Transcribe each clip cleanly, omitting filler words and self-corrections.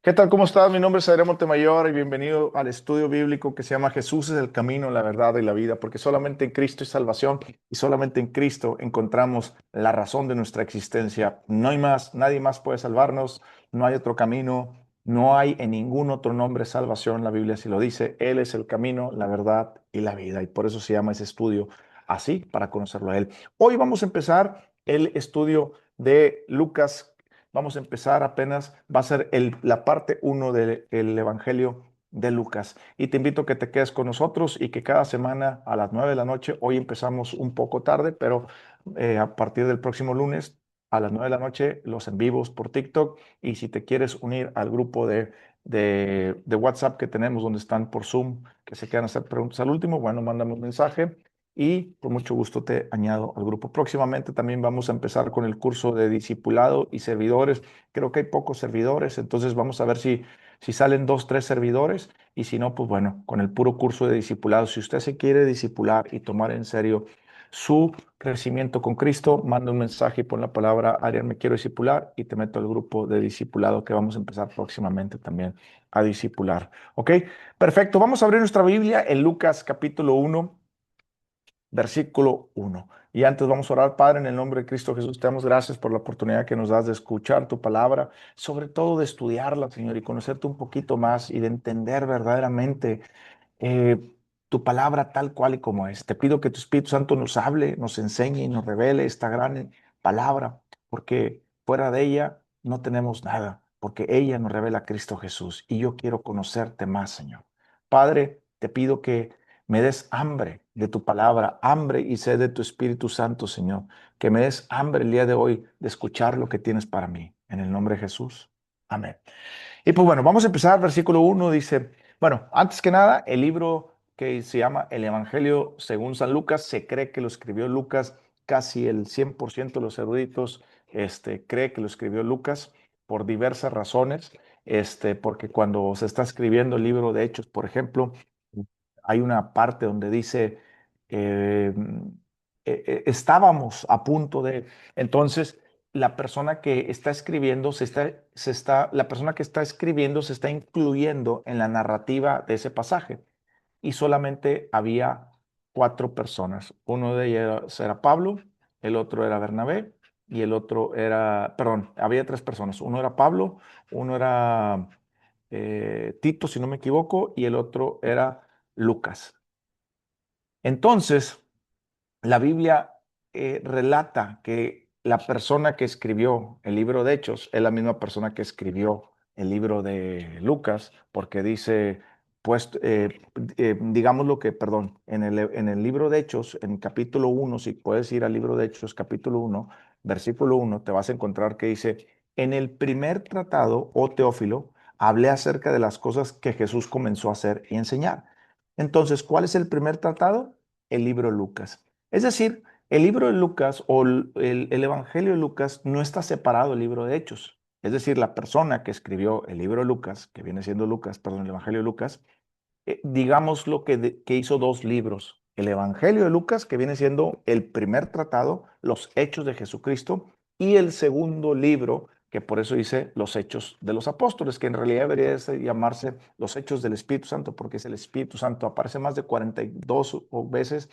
¿Qué tal? ¿Cómo estás? Mi nombre es Adrián Montemayor y bienvenido al estudio bíblico que se llama Jesús es el camino, la verdad y la vida, porque solamente en Cristo hay salvación y solamente en Cristo encontramos la razón de nuestra existencia. No hay más, nadie más puede salvarnos, no hay otro camino, no hay en ningún otro nombre salvación. La Biblia así lo dice, Él es el camino, la verdad y la vida, y por eso se llama ese estudio así, para conocerlo a Él. Hoy vamos a empezar el estudio de Lucas. Vamos a empezar apenas, va a ser la parte uno del Evangelio de Lucas. Y te invito a que te quedes con nosotros y que cada semana a las 9 de la noche, hoy empezamos un poco tarde, pero a partir del próximo lunes a las 9 de la noche, los en vivos por TikTok. Y si te quieres unir al grupo de WhatsApp que tenemos, donde están por Zoom, que se quieran hacer preguntas al último, bueno, mándame un mensaje y con mucho gusto te añado al grupo. Próximamente también vamos a empezar con el curso de discipulado y servidores. Creo que hay pocos servidores, entonces vamos a ver si salen dos, tres servidores, y si no, pues bueno, con el puro curso de discipulado. Si usted se quiere discipular y tomar en serio su crecimiento con Cristo, manda un mensaje y pon la palabra Ariel, me quiero discipular, y te meto al grupo de discipulado que vamos a empezar próximamente también a discipular. ¿Ok? Perfecto. Vamos a abrir nuestra Biblia en Lucas capítulo 1, versículo 1. Y antes vamos a orar. Padre, en el nombre de Cristo Jesús, te damos gracias por la oportunidad que nos das de escuchar tu palabra, sobre todo de estudiarla, Señor, y conocerte un poquito más y de entender verdaderamente tu palabra tal cual y como es. Te pido que tu Espíritu Santo nos hable, nos enseñe y nos revele esta gran palabra, porque fuera de ella no tenemos nada, porque ella nos revela a Cristo Jesús, y yo quiero conocerte más, Señor. Padre, te pido que me des hambre de tu palabra, hambre y sed de tu Espíritu Santo, Señor. Que me des hambre el día de hoy de escuchar lo que tienes para mí. En el nombre de Jesús. Amén. Y pues bueno, vamos a empezar. Versículo uno dice, bueno, antes que nada, el libro que se llama El Evangelio según San Lucas, se cree que lo escribió Lucas. Casi el 100% de los eruditos cree que lo escribió Lucas por diversas razones. Porque cuando se está escribiendo el libro de Hechos, por ejemplo, hay una parte donde dice, eh, estábamos a punto de... Entonces, la persona que está escribiendo la persona que está escribiendo se está incluyendo en la narrativa de ese pasaje. Y solamente había cuatro personas. Uno de ellas era Pablo, el otro era Bernabé y el otro era, perdón, había tres personas. Uno era Pablo, uno era Tito, si no me equivoco, y el otro era Lucas. Entonces, la Biblia relata que la persona que escribió el libro de Hechos es la misma persona que escribió el libro de Lucas, porque dice, pues, digamos lo que, perdón, en el libro de Hechos, en capítulo 1, si puedes ir al libro de Hechos, capítulo 1, versículo 1, te vas a encontrar que dice, en el primer tratado, oh Teófilo, hablé acerca de las cosas que Jesús comenzó a hacer y enseñar. Entonces, ¿cuál es el primer tratado? El libro de Lucas. Es decir, el libro de Lucas o el Evangelio de Lucas no está separado del libro de Hechos. Es decir, la persona que escribió el libro de Lucas, que viene siendo Lucas, perdón, el Evangelio de Lucas, digamos lo que hizo dos libros. El Evangelio de Lucas, que viene siendo el primer tratado, los Hechos de Jesucristo, y el segundo libro, que por eso dice los Hechos de los Apóstoles, que en realidad debería llamarse los Hechos del Espíritu Santo, porque es el Espíritu Santo. Aparece más de 42 veces,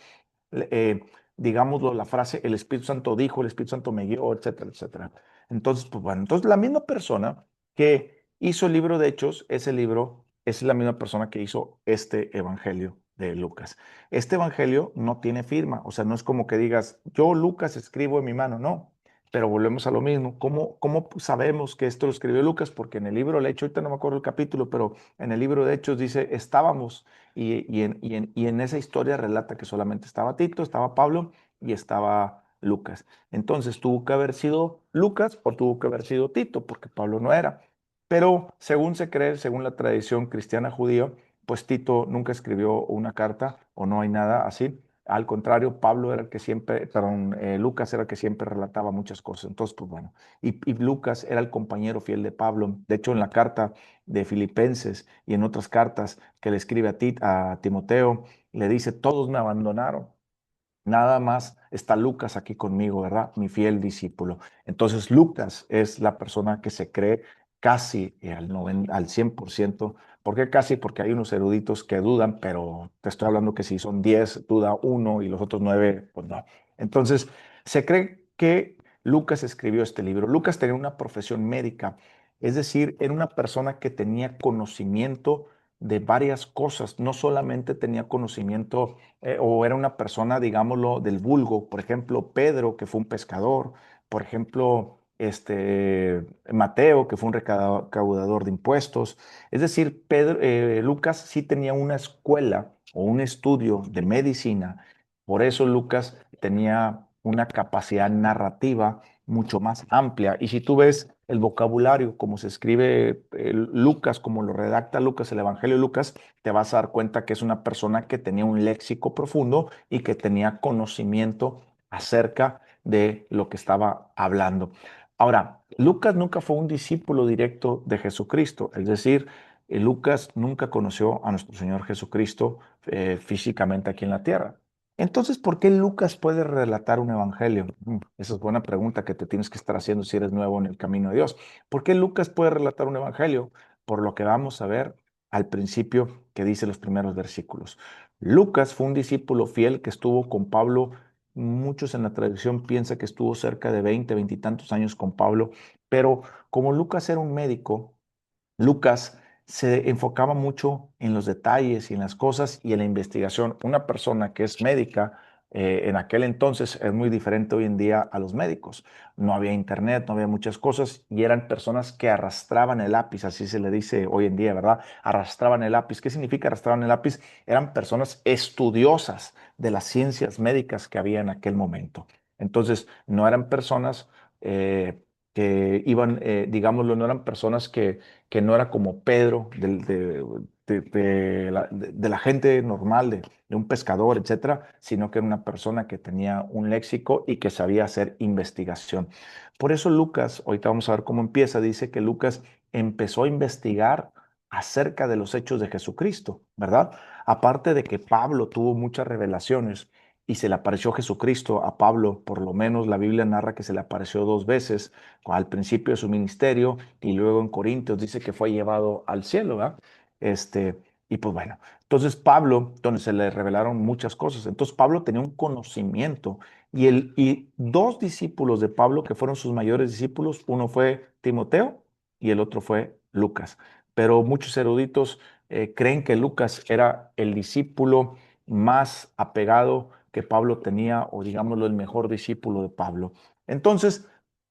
eh, digámoslo, la frase, el Espíritu Santo dijo, el Espíritu Santo me guió, etcétera, etcétera. Entonces, pues bueno, entonces la misma persona que hizo el libro de Hechos, ese libro es la misma persona que hizo este Evangelio de Lucas. Este Evangelio no tiene firma, o sea, no es como que digas, yo Lucas escribo en mi mano, no. Pero volvemos a lo mismo. ¿Cómo sabemos que esto lo escribió Lucas? Porque en el libro de Hechos, ahorita no me acuerdo el capítulo, pero en el libro de Hechos dice, estábamos, y en esa historia relata que solamente estaba Tito, estaba Pablo y estaba Lucas. Entonces tuvo que haber sido Lucas o tuvo que haber sido Tito, porque Pablo no era. Pero según se cree, según la tradición cristiana judía, pues Tito nunca escribió una carta o no hay nada así. Al contrario, Pablo era el que siempre, perdón, Lucas era el que siempre relataba muchas cosas. Entonces, pues bueno, y Lucas era el compañero fiel de Pablo. De hecho, en la carta de Filipenses y en otras cartas que le escribe a Timoteo, le dice, todos me abandonaron. Nada más está Lucas aquí conmigo, ¿verdad? Mi fiel discípulo. Entonces, Lucas es la persona que se cree casi al 100%. ¿Por qué casi? Porque hay unos eruditos que dudan, pero te estoy hablando que si son 10 duda uno y los otros 9 pues no. Entonces, se cree que Lucas escribió este libro. Lucas tenía una profesión médica, es decir, era una persona que tenía conocimiento de varias cosas, no solamente tenía conocimiento o era una persona, digámoslo, del vulgo. Por ejemplo, Pedro, que fue un pescador, por ejemplo, Mateo, que fue un recaudador de impuestos. Es decir, Lucas sí tenía una escuela o un estudio de medicina. Por eso Lucas tenía una capacidad narrativa mucho más amplia. Y si tú ves el vocabulario, como se escribe Lucas, como lo redacta Lucas, el Evangelio de Lucas, te vas a dar cuenta que es una persona que tenía un léxico profundo y que tenía conocimiento acerca de lo que estaba hablando. Ahora, Lucas nunca fue un discípulo directo de Jesucristo, es decir, Lucas nunca conoció a nuestro Señor Jesucristo físicamente aquí en la tierra. Entonces, ¿por qué Lucas puede relatar un evangelio? Esa es buena pregunta que te tienes que estar haciendo si eres nuevo en el camino de Dios. ¿Por qué Lucas puede relatar un evangelio? Por lo que vamos a ver al principio que dice los primeros versículos. Lucas fue un discípulo fiel que estuvo con Pablo. Muchos en la tradición piensan que estuvo cerca de 20 y tantos años con Pablo, pero como Lucas era un médico, Lucas se enfocaba mucho en los detalles y en las cosas y en la investigación. Una persona que es médica en aquel entonces es muy diferente hoy en día a los médicos. No había internet, no había muchas cosas y eran personas que arrastraban el lápiz, así se le dice hoy en día, ¿verdad? Arrastraban el lápiz. ¿Qué significa arrastraban el lápiz? Eran personas estudiosas de las ciencias médicas que había en aquel momento. Entonces, no eran personas que iban, digámoslo, no eran personas que no era como Pedro, de la gente normal, de un pescador, etcétera, sino que era una persona que tenía un léxico y que sabía hacer investigación. Por eso Lucas, ahorita vamos a ver cómo empieza, dice que Lucas empezó a investigar acerca de los hechos de Jesucristo, ¿verdad? Aparte de que Pablo tuvo muchas revelaciones y se le apareció Jesucristo a Pablo, por lo menos la Biblia narra que se le apareció 2 veces, al principio de su ministerio y luego en Corintios dice que fue llevado al cielo, ¿verdad? Este, y pues bueno, entonces Pablo, donde se le revelaron muchas cosas, entonces Pablo tenía un conocimiento y dos discípulos de Pablo que fueron sus mayores discípulos, uno fue Timoteo y el otro fue Lucas. Pero muchos eruditos creen que Lucas era el discípulo más apegado que Pablo tenía, o digámoslo, el mejor discípulo de Pablo. Entonces,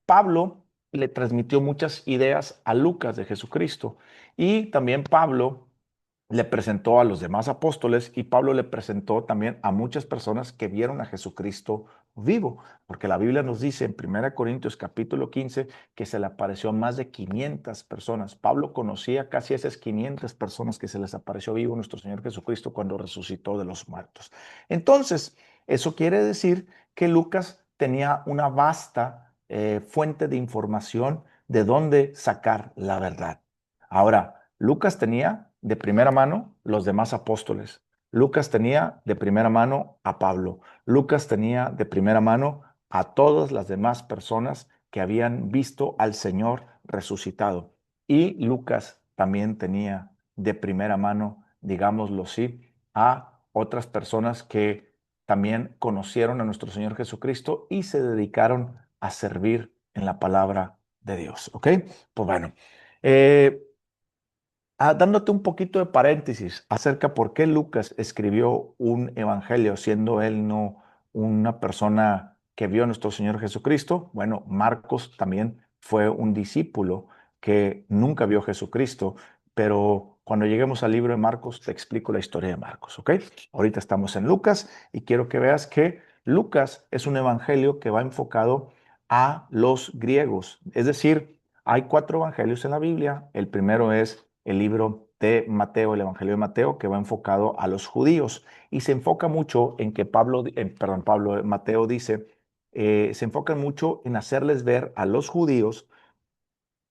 Pablo le transmitió muchas ideas a Lucas de Jesucristo y también Pablo le presentó a los demás apóstoles y Pablo le presentó también a muchas personas que vieron a Jesucristo vivo, porque la Biblia nos dice en 1 Corintios capítulo 15 que se le apareció a más de 500 personas. Pablo conocía casi esas 500 personas que se les apareció vivo nuestro Señor Jesucristo cuando resucitó de los muertos. Entonces, eso quiere decir que Lucas tenía una vasta fuente de información de dónde sacar la verdad. Ahora, Lucas tenía de primera mano los demás apóstoles. Lucas tenía de primera mano a Pablo. Lucas tenía de primera mano a todas las demás personas que habían visto al Señor resucitado. Y Lucas también tenía de primera mano, digámoslo así, a otras personas que también conocieron a nuestro Señor Jesucristo y se dedicaron a servir en la palabra de Dios. ¿Ok? Pues bueno. Eh, Dándote un poquito de paréntesis acerca por qué Lucas escribió un evangelio, siendo él no una persona que vio a nuestro Señor Jesucristo. Bueno, Marcos también fue un discípulo que nunca vio a Jesucristo, pero cuando lleguemos al libro de Marcos te explico la historia de Marcos, ¿ok? Ahorita estamos en Lucas y quiero que veas que Lucas es un evangelio que va enfocado a los griegos, es decir, hay 4 evangelios en la Biblia. El primero es el libro de Mateo, el Evangelio de Mateo, que va enfocado a los judíos y se enfoca mucho en que Mateo dice, se enfoca mucho en hacerles ver a los judíos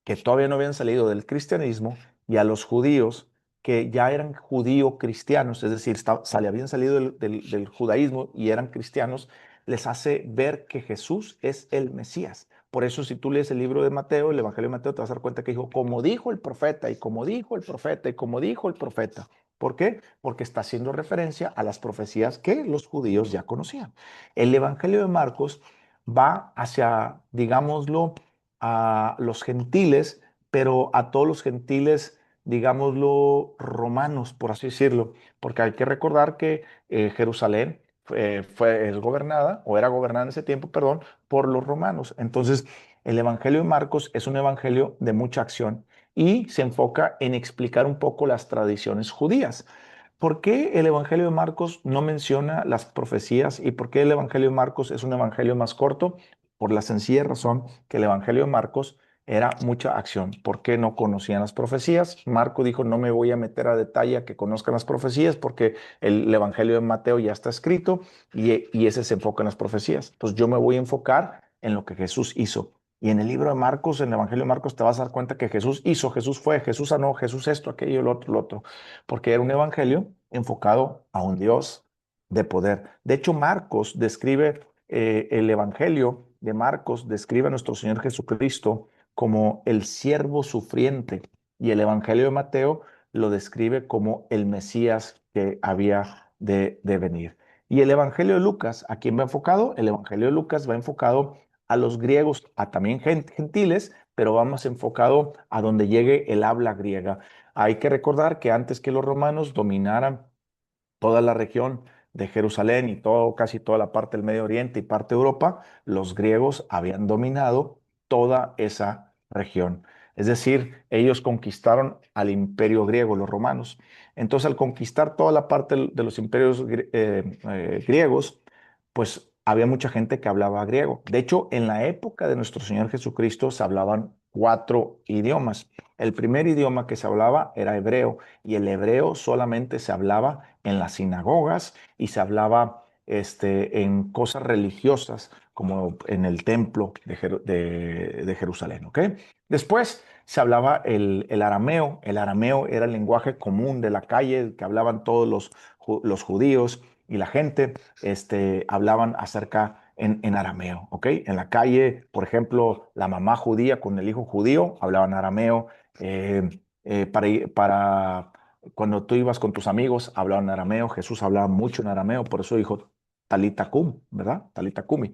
que todavía no habían salido del cristianismo y a los judíos que ya eran judío-cristianos, es decir, habían salido del judaísmo y eran cristianos, les hace ver que Jesús es el Mesías. Por eso si tú lees el libro de Mateo, el Evangelio de Mateo, te vas a dar cuenta que dijo, como dijo el profeta, y como dijo el profeta, y como dijo el profeta. ¿Por qué? Porque está haciendo referencia a las profecías que los judíos ya conocían. El Evangelio de Marcos va hacia, digámoslo, a los gentiles, pero a todos los gentiles, digámoslo, romanos, por así decirlo, porque hay que recordar que Jerusalén es gobernada, o era gobernada en ese tiempo, perdón, por los romanos. Entonces, el Evangelio de Marcos es un evangelio de mucha acción y se enfoca en explicar un poco las tradiciones judías. ¿Por qué el Evangelio de Marcos no menciona las profecías y por qué el Evangelio de Marcos es un evangelio más corto? Por la sencilla razón que el Evangelio de Marcos era mucha acción. ¿Por qué no conocían las profecías? Marco dijo, no me voy a meter a detalle a que conozcan las profecías porque el Evangelio de Mateo ya está escrito y ese se enfoca en las profecías. Entonces yo me voy a enfocar en lo que Jesús hizo. Y en el libro de Marcos, en el Evangelio de Marcos, te vas a dar cuenta que Jesús hizo, Jesús fue, Jesús sanó, Jesús esto, aquello, lo otro, porque era un evangelio enfocado a un Dios de poder. De hecho, Marcos describe, el Evangelio de Marcos describe a nuestro Señor Jesucristo como el siervo sufriente y el Evangelio de Mateo lo describe como el Mesías que había de venir. Y el Evangelio de Lucas, ¿a quién va enfocado? El Evangelio de Lucas va enfocado a los griegos, a también gentiles, pero va más enfocado a donde llegue el habla griega. Hay que recordar que antes que los romanos dominaran toda la región de Jerusalén y todo, casi toda la parte del Medio Oriente y parte de Europa, los griegos habían dominado toda esa región. Es decir, ellos conquistaron al imperio griego, los romanos. Entonces, al conquistar toda la parte de los imperios griegos, pues había mucha gente que hablaba griego. De hecho, en la época de nuestro Señor Jesucristo se hablaban 4 idiomas. El primer idioma que se hablaba era hebreo y el hebreo solamente se hablaba en las sinagogas y se hablaba en cosas religiosas como en el templo de Jerusalén, ¿ok? Después se hablaba el arameo. El arameo era el lenguaje común de la calle que hablaban todos los judíos y la gente hablaban acerca en arameo, ¿ok? En la calle, por ejemplo, la mamá judía con el hijo judío hablaban arameo. Para cuando tú ibas con tus amigos, hablaban arameo. Jesús hablaba mucho en arameo, por eso dijo talita cum, ¿verdad? Talita cumi.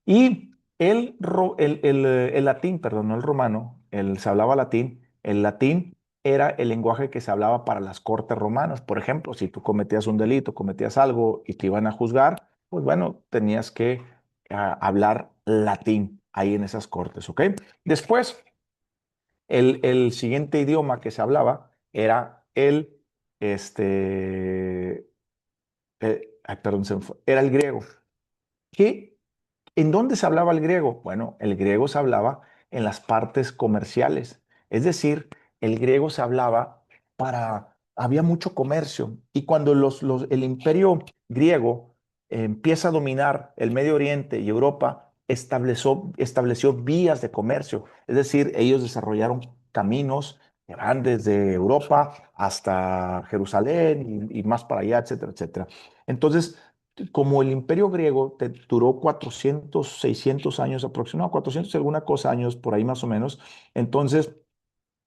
Y el latín, perdón, no el romano, se hablaba latín. El latín era el lenguaje que se hablaba para las cortes romanas. Por ejemplo, si tú cometías un delito, cometías algo y te iban a juzgar, pues bueno, tenías que hablar latín ahí en esas cortes, ¿ok? Después, el siguiente idioma que se hablaba era ay, perdón, era el griego. ¿Qué ¿En dónde se hablaba el griego? Bueno, el griego se hablaba en las partes comerciales. Es decir, el griego se hablaba había mucho comercio. Y cuando el imperio griego empieza a dominar el Medio Oriente y Europa, estableció vías de comercio. Es decir, ellos desarrollaron caminos que van desde Europa hasta Jerusalén y más para allá, etcétera, etcétera. Entonces, como el imperio griego duró 400, 600 años aproximadamente, 400 y alguna cosa años por ahí más o menos, entonces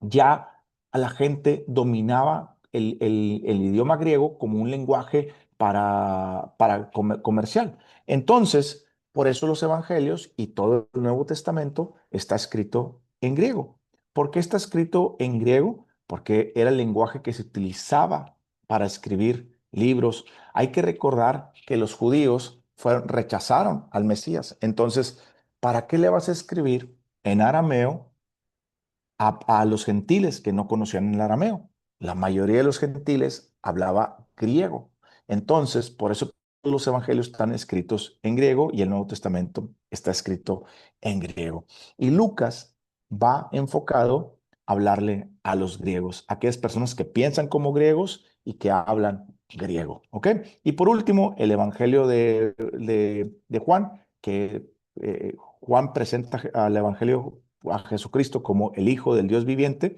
ya a la gente dominaba el idioma griego como un lenguaje para comercial. Entonces, por eso los evangelios y todo el Nuevo Testamento está escrito en griego. ¿Por qué está escrito en griego? Porque era el lenguaje que se utilizaba para escribir libros. Hay que recordar que los judíos rechazaron al Mesías. Entonces, ¿para qué le vas a escribir en arameo a los gentiles que no conocían el arameo? La mayoría de los gentiles hablaba griego. Entonces, por eso los evangelios están escritos en griego y el Nuevo Testamento está escrito en griego. Y Lucas va enfocado a hablarle a los griegos, a aquellas personas que piensan como griegos y que hablan griego. ¿Ok? Y por último, el evangelio de Juan, que Juan presenta al evangelio a Jesucristo como el Hijo del Dios viviente,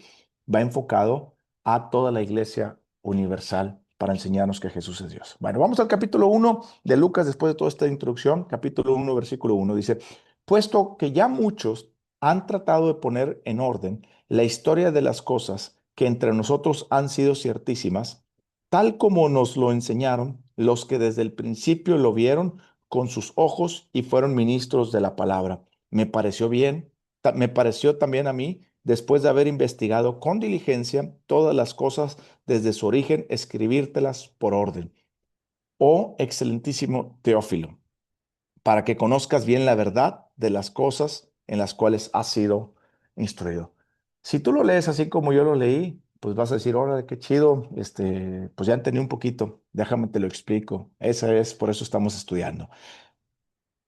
va enfocado a toda la iglesia universal para enseñarnos que Jesús es Dios. Bueno, vamos al capítulo 1 de Lucas después de toda esta introducción. Capítulo 1, versículo 1 dice, puesto que ya muchos han tratado de poner en orden la historia de las cosas que entre nosotros han sido ciertísimas, tal como nos lo enseñaron los que desde el principio lo vieron con sus ojos y fueron ministros de la palabra. Me pareció bien, me pareció también a mí, después de haber investigado con diligencia todas las cosas desde su origen, escribírtelas por orden. Oh, excelentísimo Teófilo, para que conozcas bien la verdad de las cosas en las cuales has sido instruido. Si tú lo lees así como yo lo leí, pues vas a decir, órale, qué chido, pues ya entendí un poquito, déjame te lo explico. Esa es, por eso estamos estudiando.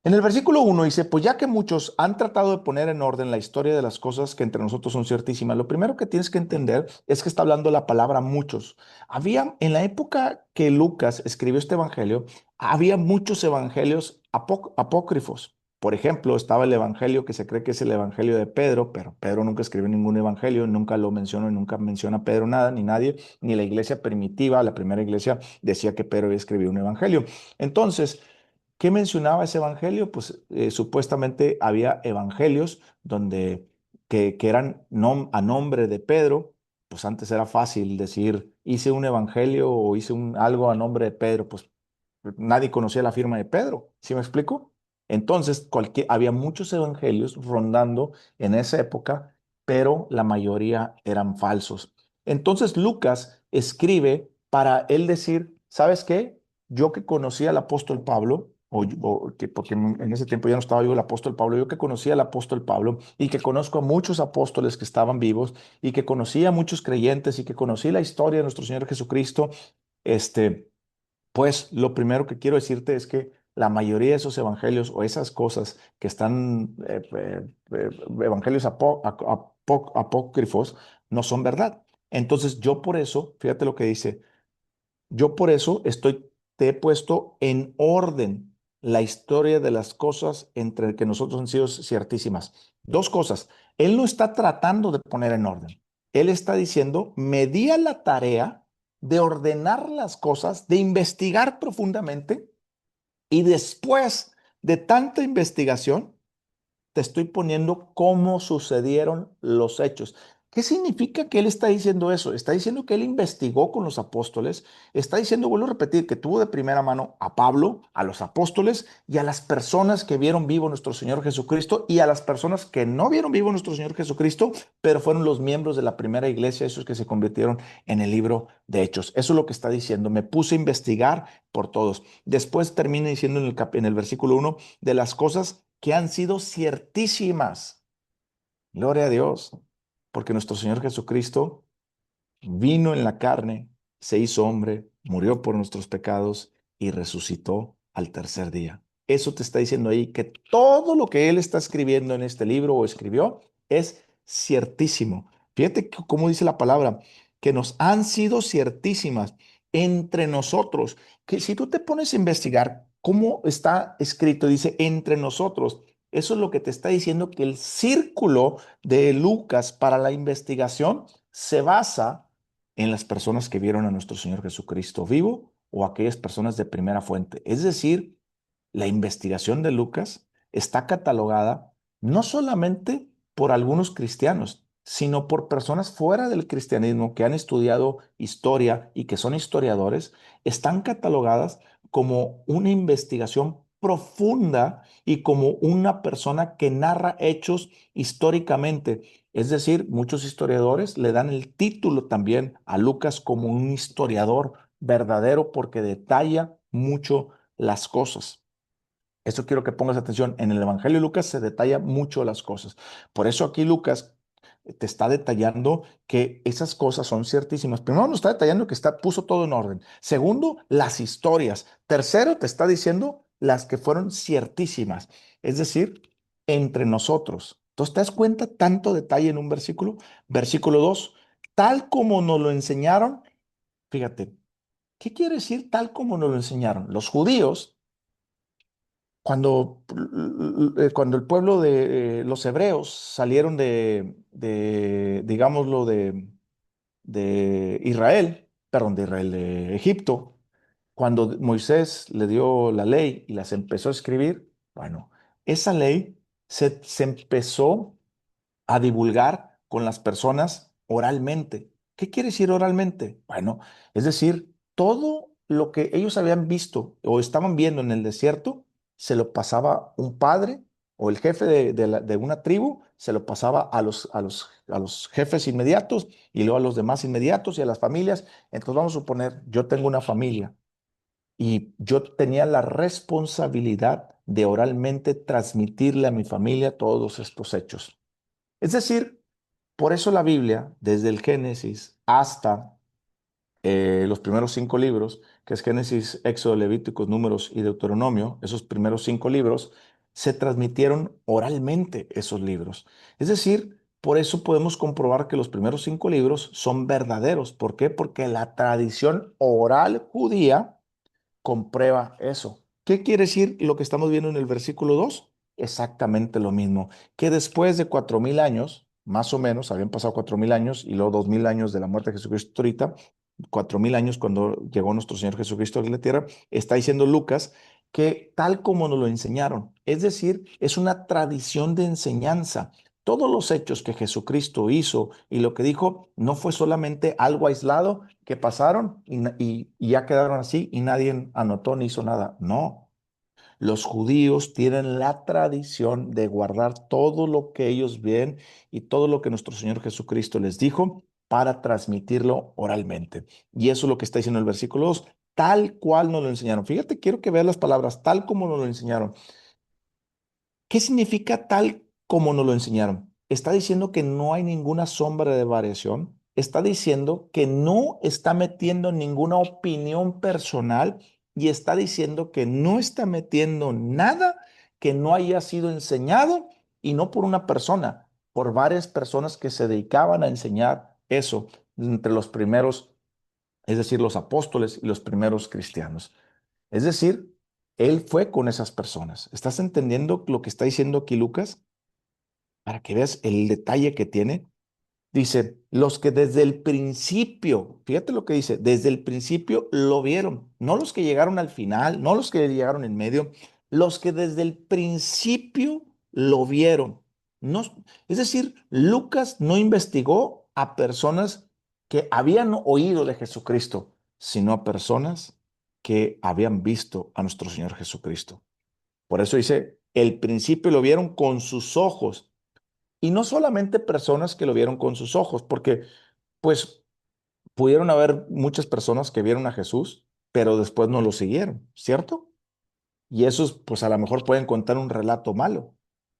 En el versículo 1 dice, pues ya que muchos han tratado de poner en orden la historia de las cosas que entre nosotros son ciertísimas, lo primero que tienes que entender es que está hablando la palabra muchos. Había, en la época que Lucas escribió este evangelio, había muchos evangelios apócrifos. Por ejemplo, estaba el evangelio que se cree que es el evangelio de Pedro, pero Pedro nunca escribió ningún evangelio, nunca lo mencionó y nunca menciona a Pedro nada, ni nadie, ni la iglesia primitiva, la primera iglesia, decía que Pedro había escrito un evangelio. Entonces, ¿qué mencionaba ese evangelio? Pues supuestamente había evangelios donde que eran a nombre de Pedro. Pues antes era fácil decir, hice un evangelio o hice algo a nombre de Pedro, pues nadie conocía la firma de Pedro, ¿sí me explico? Entonces, había muchos evangelios rondando en esa época, pero la mayoría eran falsos. Entonces, Lucas escribe para él decir, ¿sabes qué? Yo que conocí al apóstol Pablo, porque en ese tiempo ya no estaba vivo el apóstol Pablo, yo que conocí al apóstol Pablo y que conozco a muchos apóstoles que estaban vivos y que conocí a muchos creyentes y que conocí la historia de nuestro Señor Jesucristo, este, pues lo primero que quiero decirte es que la mayoría de esos evangelios o esas cosas que están, evangelios apócrifos, no son verdad. Entonces yo por eso, fíjate lo que dice, yo por eso te he puesto en orden la historia de las cosas entre que nosotros han sido ciertísimas. Dos cosas. Él no está tratando de poner en orden. Él está diciendo, me di a la tarea de ordenar las cosas, de investigar profundamente y después de tanta investigación, te estoy poniendo cómo sucedieron los hechos. ¿Qué significa que él está diciendo eso? Está diciendo que él investigó con los apóstoles, está diciendo, vuelvo a repetir, que tuvo de primera mano a Pablo, a los apóstoles y a las personas que vieron vivo nuestro Señor Jesucristo y a las personas que no vieron vivo nuestro Señor Jesucristo, pero fueron los miembros de la primera iglesia, esos que se convirtieron en el libro de Hechos. Eso es lo que está diciendo. Me puse a investigar por todos. Después termina diciendo en el versículo 1 de las cosas que han sido ciertísimas. Gloria a Dios, porque nuestro Señor Jesucristo vino en la carne, se hizo hombre, murió por nuestros pecados y resucitó al tercer día. Eso te está diciendo ahí que todo lo que él está escribiendo en este libro o escribió es ciertísimo. Fíjate cómo dice la palabra, que nos han sido ciertísimas entre nosotros, que si tú te pones a investigar cómo está escrito, dice entre nosotros, eso es lo que te está diciendo que el círculo de Lucas para la investigación se basa en las personas que vieron a nuestro Señor Jesucristo vivo o aquellas personas de primera fuente. Es decir, la investigación de Lucas está catalogada no solamente por algunos cristianos, sino por personas fuera del cristianismo que han estudiado historia y que son historiadores, están catalogadas como una investigación profunda y como una persona que narra hechos históricamente. Es decir, muchos historiadores le dan el título también a Lucas como un historiador verdadero porque detalla mucho las cosas. Eso quiero que pongas atención. En el Evangelio de Lucas se detalla mucho las cosas. Por eso aquí Lucas te está detallando que esas cosas son ciertísimas. Primero nos está detallando que puso todo en orden. Segundo, las historias. Tercero, te está diciendo las que fueron ciertísimas. Es decir, entre nosotros. Entonces, ¿te das cuenta tanto detalle en un versículo? Versículo 2, tal como nos lo enseñaron. Fíjate, ¿qué quiere decir tal como nos lo enseñaron? Los judíos cuando el pueblo de los hebreos salieron digámoslo, de Israel, perdón, de Israel, de Egipto, cuando Moisés le dio la ley y las empezó a escribir, bueno, esa ley se empezó a divulgar con las personas oralmente. ¿Qué quiere decir oralmente? Bueno, es decir, todo lo que ellos habían visto o estaban viendo en el desierto, se lo pasaba un padre o el jefe de una tribu, se lo pasaba a los jefes inmediatos y luego a los demás inmediatos y a las familias. Entonces vamos a suponer, yo tengo una familia y yo tenía la responsabilidad de oralmente transmitirle a mi familia todos estos hechos. Es decir, por eso la Biblia, desde el Génesis hasta los primeros 5 libros, que es Génesis, Éxodo, Levíticos, Números y Deuteronomio, esos primeros 5 libros, se transmitieron oralmente esos libros. Es decir, por eso podemos comprobar que los primeros 5 libros son verdaderos. ¿Por qué? Porque la tradición oral judía comprueba eso. ¿Qué quiere decir lo que estamos viendo en el versículo 2? Exactamente lo mismo, que después de 4000 años, más o menos, habían pasado 4000 años y luego 2000 años de la muerte de Jesucristo ahorita, 4000 años cuando llegó nuestro Señor Jesucristo a la tierra, está diciendo Lucas que tal como nos lo enseñaron, es decir, es una tradición de enseñanza. Todos los hechos que Jesucristo hizo y lo que dijo no fue solamente algo aislado que pasaron y ya quedaron así y nadie anotó ni hizo nada. No, los judíos tienen la tradición de guardar todo lo que ellos ven y todo lo que nuestro Señor Jesucristo les dijo para transmitirlo oralmente. Y eso es lo que está diciendo el versículo 2, tal cual nos lo enseñaron. Fíjate, quiero que veas las palabras, tal como nos lo enseñaron. ¿Qué significa tal como nos lo enseñaron? Está diciendo que no hay ninguna sombra de variación. Está diciendo que no está metiendo ninguna opinión personal y está diciendo que no está metiendo nada que no haya sido enseñado y no por una persona, por varias personas que se dedicaban a enseñar eso entre los primeros, es decir, los apóstoles y los primeros cristianos. Es decir, él fue con esas personas. ¿Estás entendiendo lo que está diciendo aquí Lucas? Para que veas el detalle que tiene. Dice, los que desde el principio, fíjate lo que dice, desde el principio lo vieron, no los que llegaron al final, no los que llegaron en medio, los que desde el principio lo vieron. No, es decir, Lucas no investigó a personas que habían oído de Jesucristo, sino a personas que habían visto a nuestro Señor Jesucristo. Por eso dice, el principio lo vieron con sus ojos y no solamente personas que lo vieron con sus ojos, porque pues pudieron haber muchas personas que vieron a Jesús, pero después no lo siguieron, ¿cierto? Y esos pues a lo mejor pueden contar un relato malo,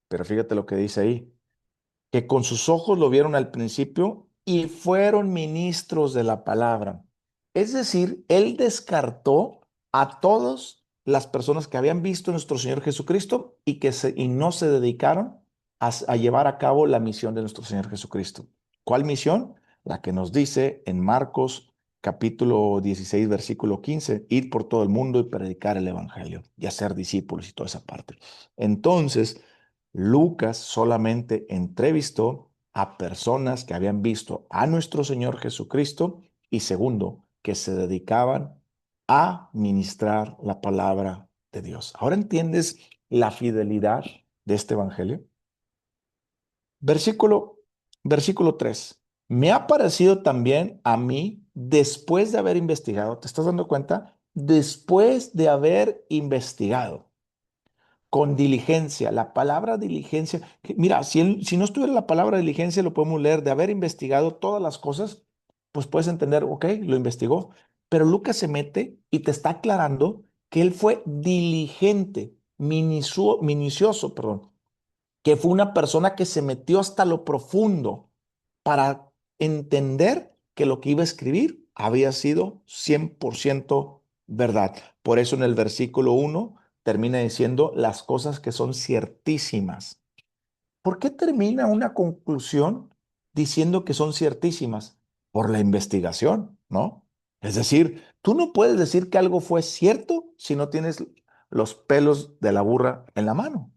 pero fíjate lo que dice ahí que con sus ojos lo vieron al principio y fueron ministros de la palabra. Es decir, él descartó a todas las personas que habían visto a nuestro Señor Jesucristo y no se dedicaron a llevar a cabo la misión de nuestro Señor Jesucristo. ¿Cuál misión? La que nos dice en Marcos capítulo 16, versículo 15, ir por todo el mundo y predicar el evangelio y hacer discípulos y toda esa parte. Entonces, Lucas solamente entrevistó a personas que habían visto a nuestro Señor Jesucristo y segundo, que se dedicaban a ministrar la palabra de Dios. ¿Ahora entiendes la fidelidad de este evangelio? Versículo, versículo 3. Me ha parecido también a mí, después de haber investigado, ¿te estás dando cuenta? Después de haber investigado con diligencia. La palabra diligencia, mira, si no estuviera la palabra diligencia, lo podemos leer de haber investigado todas las cosas, pues puedes entender, ok, lo investigó. Pero Lucas se mete y te está aclarando que él fue diligente, minucioso, perdón, que fue una persona que se metió hasta lo profundo para entender que lo que iba a escribir había sido 100% verdad. Por eso en el versículo 1 termina diciendo las cosas que son ciertísimas. ¿Por qué termina una conclusión diciendo que son ciertísimas? Por la investigación, ¿no? Es decir, tú no puedes decir que algo fue cierto si no tienes los pelos de la burra en la mano,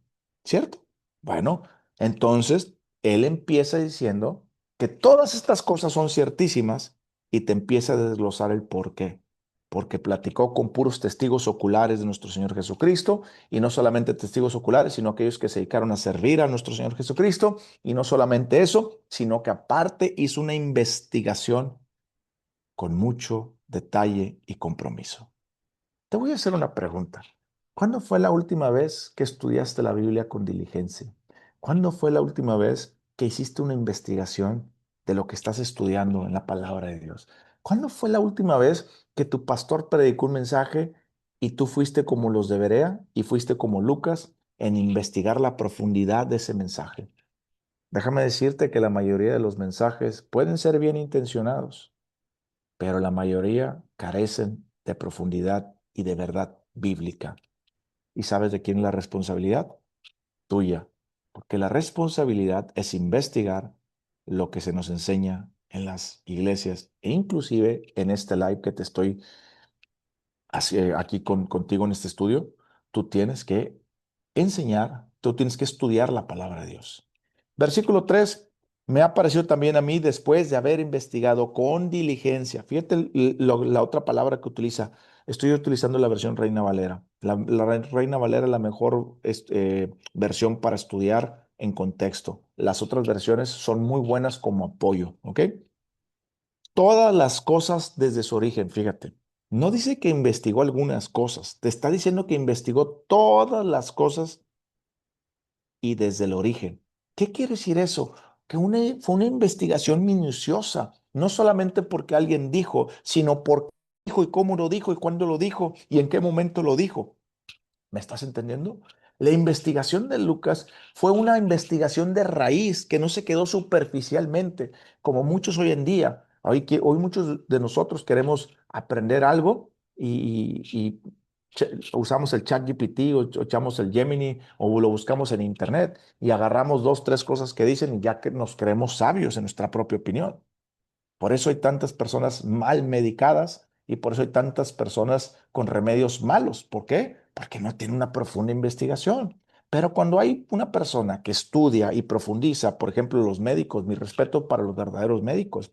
¿cierto? Bueno, entonces él empieza diciendo que todas estas cosas son ciertísimas y te empieza a desglosar el por qué. porque platicó con puros testigos oculares de nuestro Señor Jesucristo, y no solamente testigos oculares, sino aquellos que se dedicaron a servir a nuestro Señor Jesucristo, y no solamente eso, sino que aparte hizo una investigación con mucho detalle y compromiso. Te voy a hacer una pregunta. ¿Cuándo fue la última vez que estudiaste la Biblia con diligencia? ¿Cuándo fue la última vez que hiciste una investigación de lo que estás estudiando en la palabra de Dios? ¿Cuándo fue la última vez que tu pastor predicó un mensaje y tú fuiste como los de Berea y fuiste como Lucas en investigar la profundidad de ese mensaje? Déjame decirte que la mayoría de los mensajes pueden ser bien intencionados, pero la mayoría carecen de profundidad y de verdad bíblica. ¿Y sabes de quién es la responsabilidad? Tuya. Porque la responsabilidad es investigar lo que se nos enseña en las iglesias e inclusive en este live que te estoy aquí contigo en este estudio. Tú tienes que enseñar, tú tienes que estudiar la palabra de Dios. Versículo 3: me ha parecido también a mí, después de haber investigado con diligencia. Fíjate la otra palabra que utiliza. Estoy utilizando la versión Reina Valera. La Reina Valera es la mejor versión para estudiar en contexto. Las otras versiones son muy buenas como apoyo, ¿ok? Todas las cosas desde su origen, fíjate. No dice que investigó algunas cosas, te está diciendo que investigó todas las cosas y desde el origen. ¿Qué quiere decir eso? Que fue una investigación minuciosa, no solamente porque alguien dijo, sino por qué dijo y cómo lo dijo y cuándo lo dijo y en qué momento lo dijo. ¿Me estás entendiendo? La investigación de Lucas fue una investigación de raíz que no se quedó superficialmente, como muchos hoy en día. Hoy muchos de nosotros queremos aprender algo y usamos el ChatGPT o echamos el Gemini o lo buscamos en Internet y agarramos dos, tres cosas que dicen y ya que nos creemos sabios en nuestra propia opinión. Por eso hay tantas personas mal medicadas y por eso hay tantas personas con remedios malos. ¿Por qué? Porque no tienen una profunda investigación. Pero cuando hay una persona que estudia y profundiza, por ejemplo, los médicos, mi respeto para los verdaderos médicos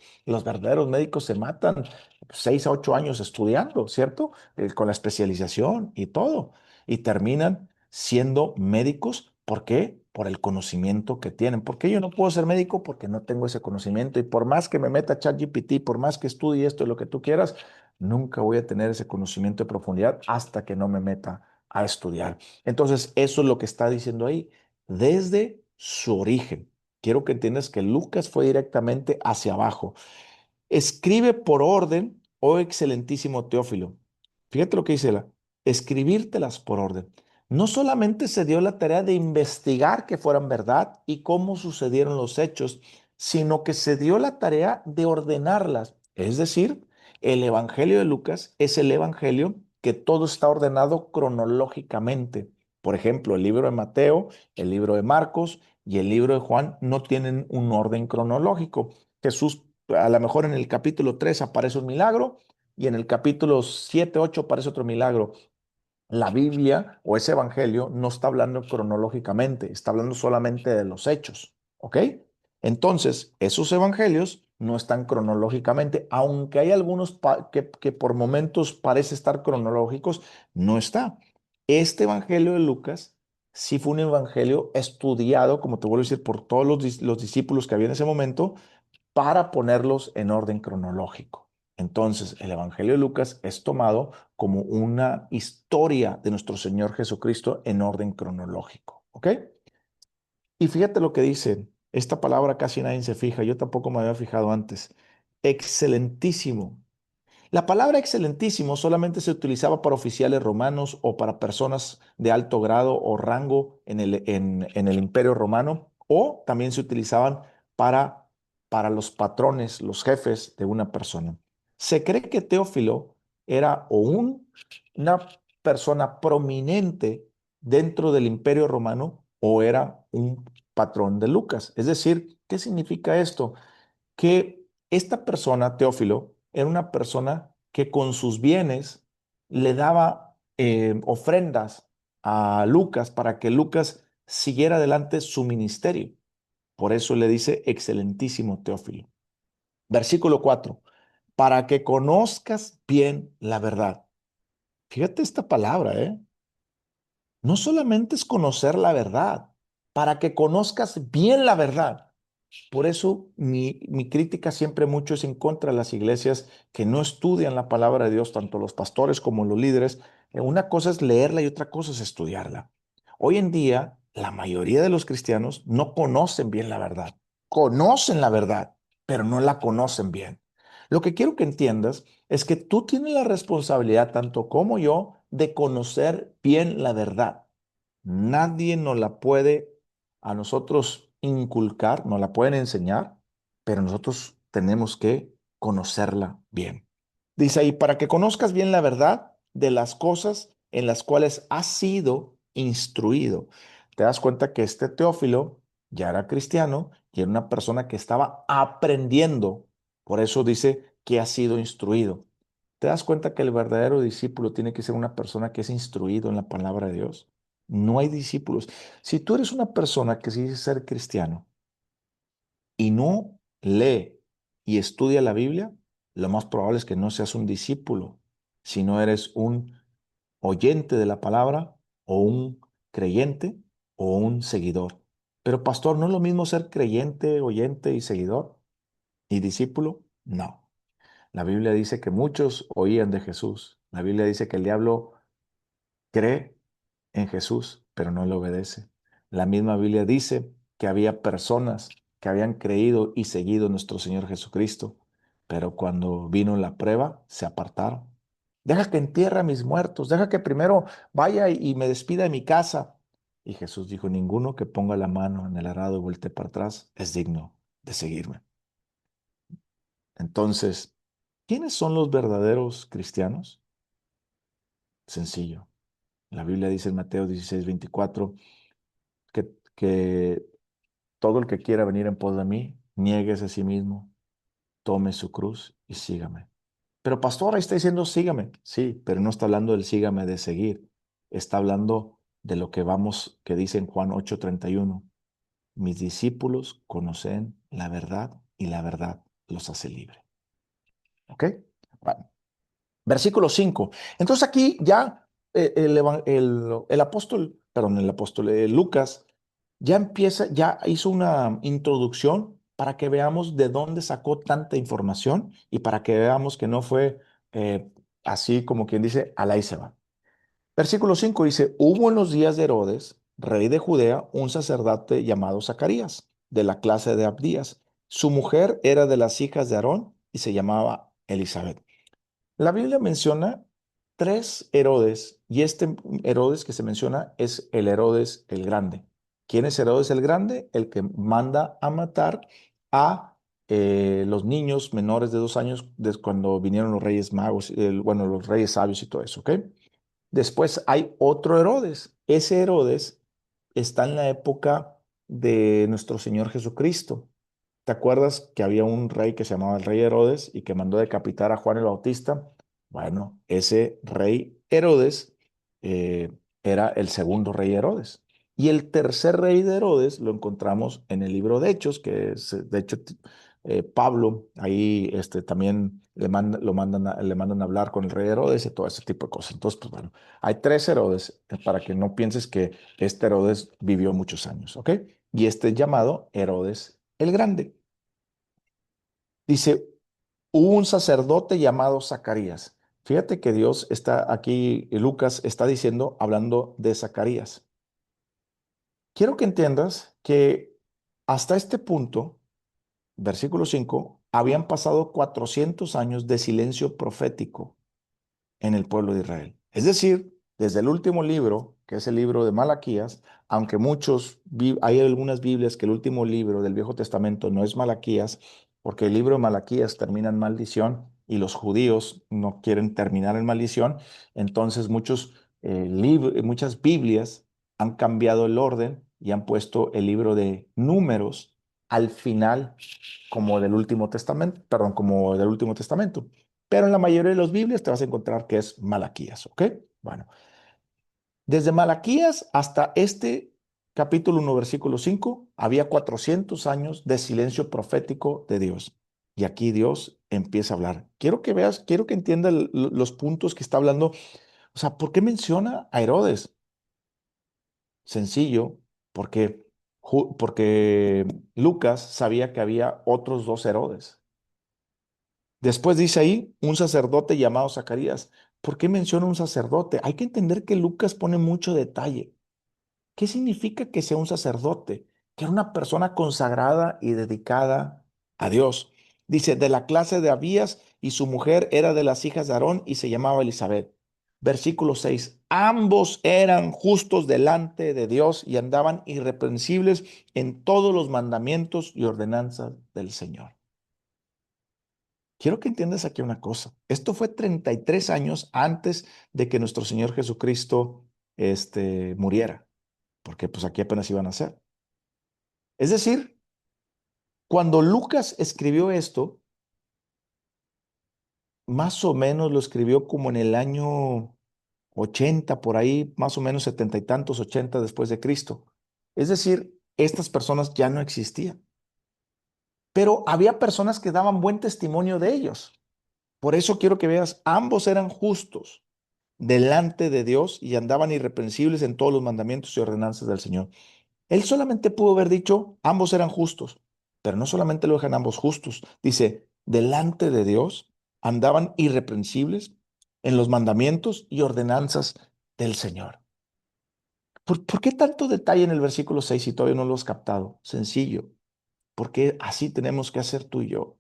se matan 6 a 8 años estudiando, ¿cierto? Con la especialización y todo. Y terminan siendo médicos. ¿Por qué? Por el conocimiento que tienen. ¿Por qué yo no puedo ser médico? Porque no tengo ese conocimiento. Y por más que me meta a ChatGPT, por más que estudie esto y lo que tú quieras, nunca voy a tener ese conocimiento de profundidad hasta que no me meta a estudiar. Entonces, eso es lo que está diciendo ahí, desde su origen. Quiero que entiendas que Lucas fue directamente hacia abajo. Escribe por orden, oh excelentísimo Teófilo. Fíjate lo que dice la, escribírtelas por orden. No solamente se dio la tarea de investigar que fueran verdad y cómo sucedieron los hechos, sino que se dio la tarea de ordenarlas. Es decir, el Evangelio de Lucas es el Evangelio que todo está ordenado cronológicamente. Por ejemplo, el libro de Mateo, el libro de Marcos y el libro de Juan no tienen un orden cronológico. Jesús a lo mejor en el capítulo 3 aparece un milagro y en el capítulo 7 8 aparece otro milagro. La Biblia o ese evangelio no está hablando cronológicamente, está hablando solamente de los hechos, ¿ok? Entonces, esos evangelios no están cronológicamente, aunque hay algunos que por momentos parece estar cronológicos, no está. Este evangelio de Lucas sí fue un evangelio estudiado, como te vuelvo a decir, por todos los discípulos que había en ese momento, para ponerlos en orden cronológico. Entonces, el Evangelio de Lucas es tomado como una historia de nuestro Señor Jesucristo en orden cronológico. ¿Ok? Y fíjate lo que dice, esta palabra casi nadie se fija, yo tampoco me había fijado antes. Excelentísimo. La palabra excelentísimo solamente se utilizaba para oficiales romanos o para personas de alto grado o rango en el Imperio Romano, o también se utilizaban para, para los patrones, los jefes de una persona. Se cree que Teófilo era una persona prominente dentro del Imperio Romano o era un patrón de Lucas. Es decir, ¿qué significa esto? Que esta persona, Teófilo, era una persona que con sus bienes le daba ofrendas a Lucas para que Lucas siguiera adelante su ministerio. Por eso le dice excelentísimo Teófilo. Versículo 4. para que conozcas bien la verdad. Fíjate esta palabra, ¿eh? No solamente es conocer la verdad, para que conozcas bien la verdad. Por eso mi crítica siempre mucho es en contra de las iglesias que no estudian la palabra de Dios, tanto los pastores como los líderes. Una cosa es leerla y otra cosa es estudiarla. Hoy en día, la mayoría de los cristianos no conocen bien la verdad. Conocen la verdad, pero no la conocen bien. Lo que quiero que entiendas es que tú tienes la responsabilidad, tanto como yo, de conocer bien la verdad. Nadie nos la puede a nosotros inculcar, nos la pueden enseñar, pero nosotros tenemos que conocerla bien. Dice ahí, para que conozcas bien la verdad de las cosas en las cuales has sido instruido. Te das cuenta que este Teófilo ya era cristiano y era una persona que estaba aprendiendo. Por eso dice que ha sido instruido. ¿Te das cuenta que el verdadero discípulo tiene que ser una persona que es instruido en la palabra de Dios? No hay discípulos. Si tú eres una persona que se dice ser cristiano y no lee y estudia la Biblia, lo más probable es que no seas un discípulo, sino eres un oyente de la palabra o un creyente o un seguidor. Pero pastor, ¿no es lo mismo ser creyente, oyente y seguidor y discípulo? No. La Biblia dice que muchos oían de Jesús. La Biblia dice que el diablo cree en Jesús, pero no le obedece. La misma Biblia dice que había personas que habían creído y seguido a nuestro Señor Jesucristo, pero cuando vino la prueba, se apartaron. Deja que entierre a mis muertos, deja que primero vaya y me despida de mi casa. Y Jesús dijo, ninguno que ponga la mano en el arado y vuelte para atrás es digno de seguirme. Entonces, ¿quiénes son los verdaderos cristianos? Sencillo. La Biblia dice en Mateo 16:24 que todo el que quiera venir en pos de mí, niéguese a sí mismo, tome su cruz y sígame. Pero pastor, ahí está diciendo sígame. Sí, pero no está hablando del sígame de seguir. Está hablando de lo que vamos, que dice en Juan 8:31. Mis discípulos conocen la verdad y la verdad los hace libre. ¿Ok? Bueno, versículo 5. Entonces aquí ya el apóstol, perdón, el apóstol Lucas ya empieza, ya hizo una introducción para que veamos de dónde sacó tanta información y para que veamos que no fue eh, así como quien dice, al ahí se va. Versículo 5 dice, hubo en los días de Herodes, rey de Judea, un sacerdote llamado Zacarías, de la clase de Abdías. Su mujer era de las hijas de Aarón y se llamaba Elizabeth. La Biblia menciona tres Herodes y este Herodes que se menciona es el Herodes el Grande. ¿Quién es Herodes el Grande? El que manda a matar a los niños menores de 2 años cuando vinieron los reyes magos, bueno, los reyes sabios y todo eso, ¿ok? Después hay otro Herodes. Ese Herodes está en la época de nuestro Señor Jesucristo. ¿Te acuerdas que había un rey que se llamaba el rey Herodes y que mandó decapitar a Juan el Bautista? Bueno, ese rey Herodes eh, era el segundo rey Herodes. Y el tercer rey de Herodes lo encontramos en el libro de Hechos, que es, de hecho, Pablo ahí también le mandan a hablar con el rey Herodes y todo ese tipo de cosas. Entonces, pues bueno, hay tres Herodes para que no pienses que este Herodes vivió muchos años, ¿ok? Y este es llamado Herodes el Grande. Dice, hubo un sacerdote llamado Zacarías. Fíjate que Dios está aquí, Lucas está diciendo, hablando de Zacarías. Quiero que entiendas que hasta este punto, versículo 5, habían pasado 400 años de silencio profético en el pueblo de Israel. Es decir, desde el último libro, que es el libro de Malaquías, aunque hay algunas Biblias que el último libro del Viejo Testamento no es Malaquías, porque el libro de Malaquías termina en maldición y los judíos no quieren terminar en maldición, entonces muchas Biblias han cambiado el orden y han puesto el libro de Números al final como del Último Testamento, perdón, como del Último Testamento. Pero en la mayoría de las Biblias te vas a encontrar que es Malaquías, ¿ok? Bueno, desde Malaquías hasta este capítulo 1, versículo 5, había 400 años de silencio profético de Dios. Y aquí Dios empieza a hablar. Quiero que veas, quiero que entiendas los puntos que está hablando. O sea, ¿por qué menciona a Herodes? Sencillo, porque, porque Lucas sabía que había otros dos Herodes. Después dice ahí un sacerdote llamado Zacarías. ¿Por qué menciona un sacerdote? Hay que entender que Lucas pone mucho detalle. ¿Qué significa que sea un sacerdote? Que era una persona consagrada y dedicada a Dios. Dice, de la clase de Abías, y su mujer era de las hijas de Aarón y se llamaba Elizabeth. Versículo 6. Ambos eran justos delante de Dios y andaban irreprensibles en todos los mandamientos y ordenanzas del Señor. Quiero que entiendas aquí una cosa. Esto fue 33 años antes de que nuestro Señor Jesucristo muriera, porque pues aquí apenas iban a ser. Es decir, cuando Lucas escribió esto, más o menos lo escribió como en el año 80, por ahí, más o menos 70 y tantos, 80 después de Cristo. Es decir, estas personas ya no existían, pero había personas que daban buen testimonio de ellos. Por eso quiero que veas, ambos eran justos delante de Dios y andaban irreprensibles en todos los mandamientos y ordenanzas del Señor. Él solamente pudo haber dicho, ambos eran justos, pero no solamente lo dejan ambos justos, dice, delante de Dios andaban irreprensibles en los mandamientos y ordenanzas del Señor. ¿Por qué tanto detalle en el versículo 6 si todavía no lo has captado? Sencillo, porque así tenemos que hacer tú y yo.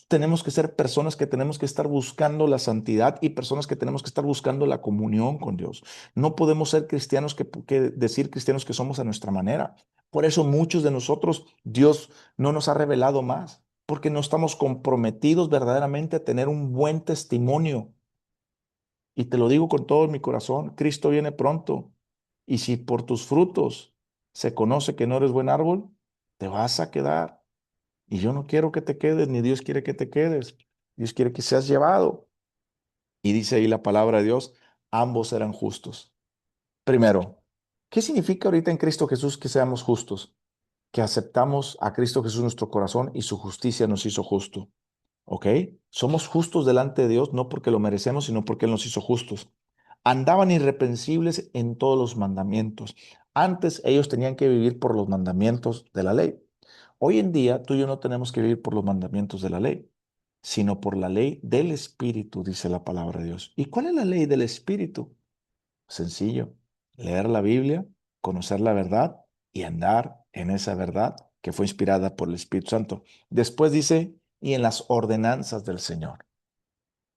Tenemos que ser personas que tenemos que estar buscando la santidad y personas que tenemos que estar buscando la comunión con Dios. No podemos ser cristianos que decir cristianos que somos a nuestra manera. Por eso muchos de nosotros Dios no nos ha revelado más, porque no estamos comprometidos verdaderamente a tener un buen testimonio. Y te lo digo con todo mi corazón, Cristo viene pronto. Y si por tus frutos se conoce que no eres buen árbol, te vas a quedar. Y yo no quiero que te quedes, ni Dios quiere que te quedes. Dios quiere que seas llevado. Y dice ahí la palabra de Dios, ambos eran justos. Primero, ¿qué significa ahorita en Cristo Jesús que seamos justos? Que aceptamos a Cristo Jesús en nuestro corazón y su justicia nos hizo justo. ¿Ok? Somos justos delante de Dios no porque lo merecemos, sino porque Él nos hizo justos. Andaban irreprensibles en todos los mandamientos. Antes ellos tenían que vivir por los mandamientos de la ley. Hoy en día tú y yo no tenemos que vivir por los mandamientos de la ley, sino por la ley del Espíritu, dice la palabra de Dios. ¿Y cuál es la ley del Espíritu? Sencillo, leer la Biblia, conocer la verdad y andar en esa verdad que fue inspirada por el Espíritu Santo. Después dice, y en las ordenanzas del Señor.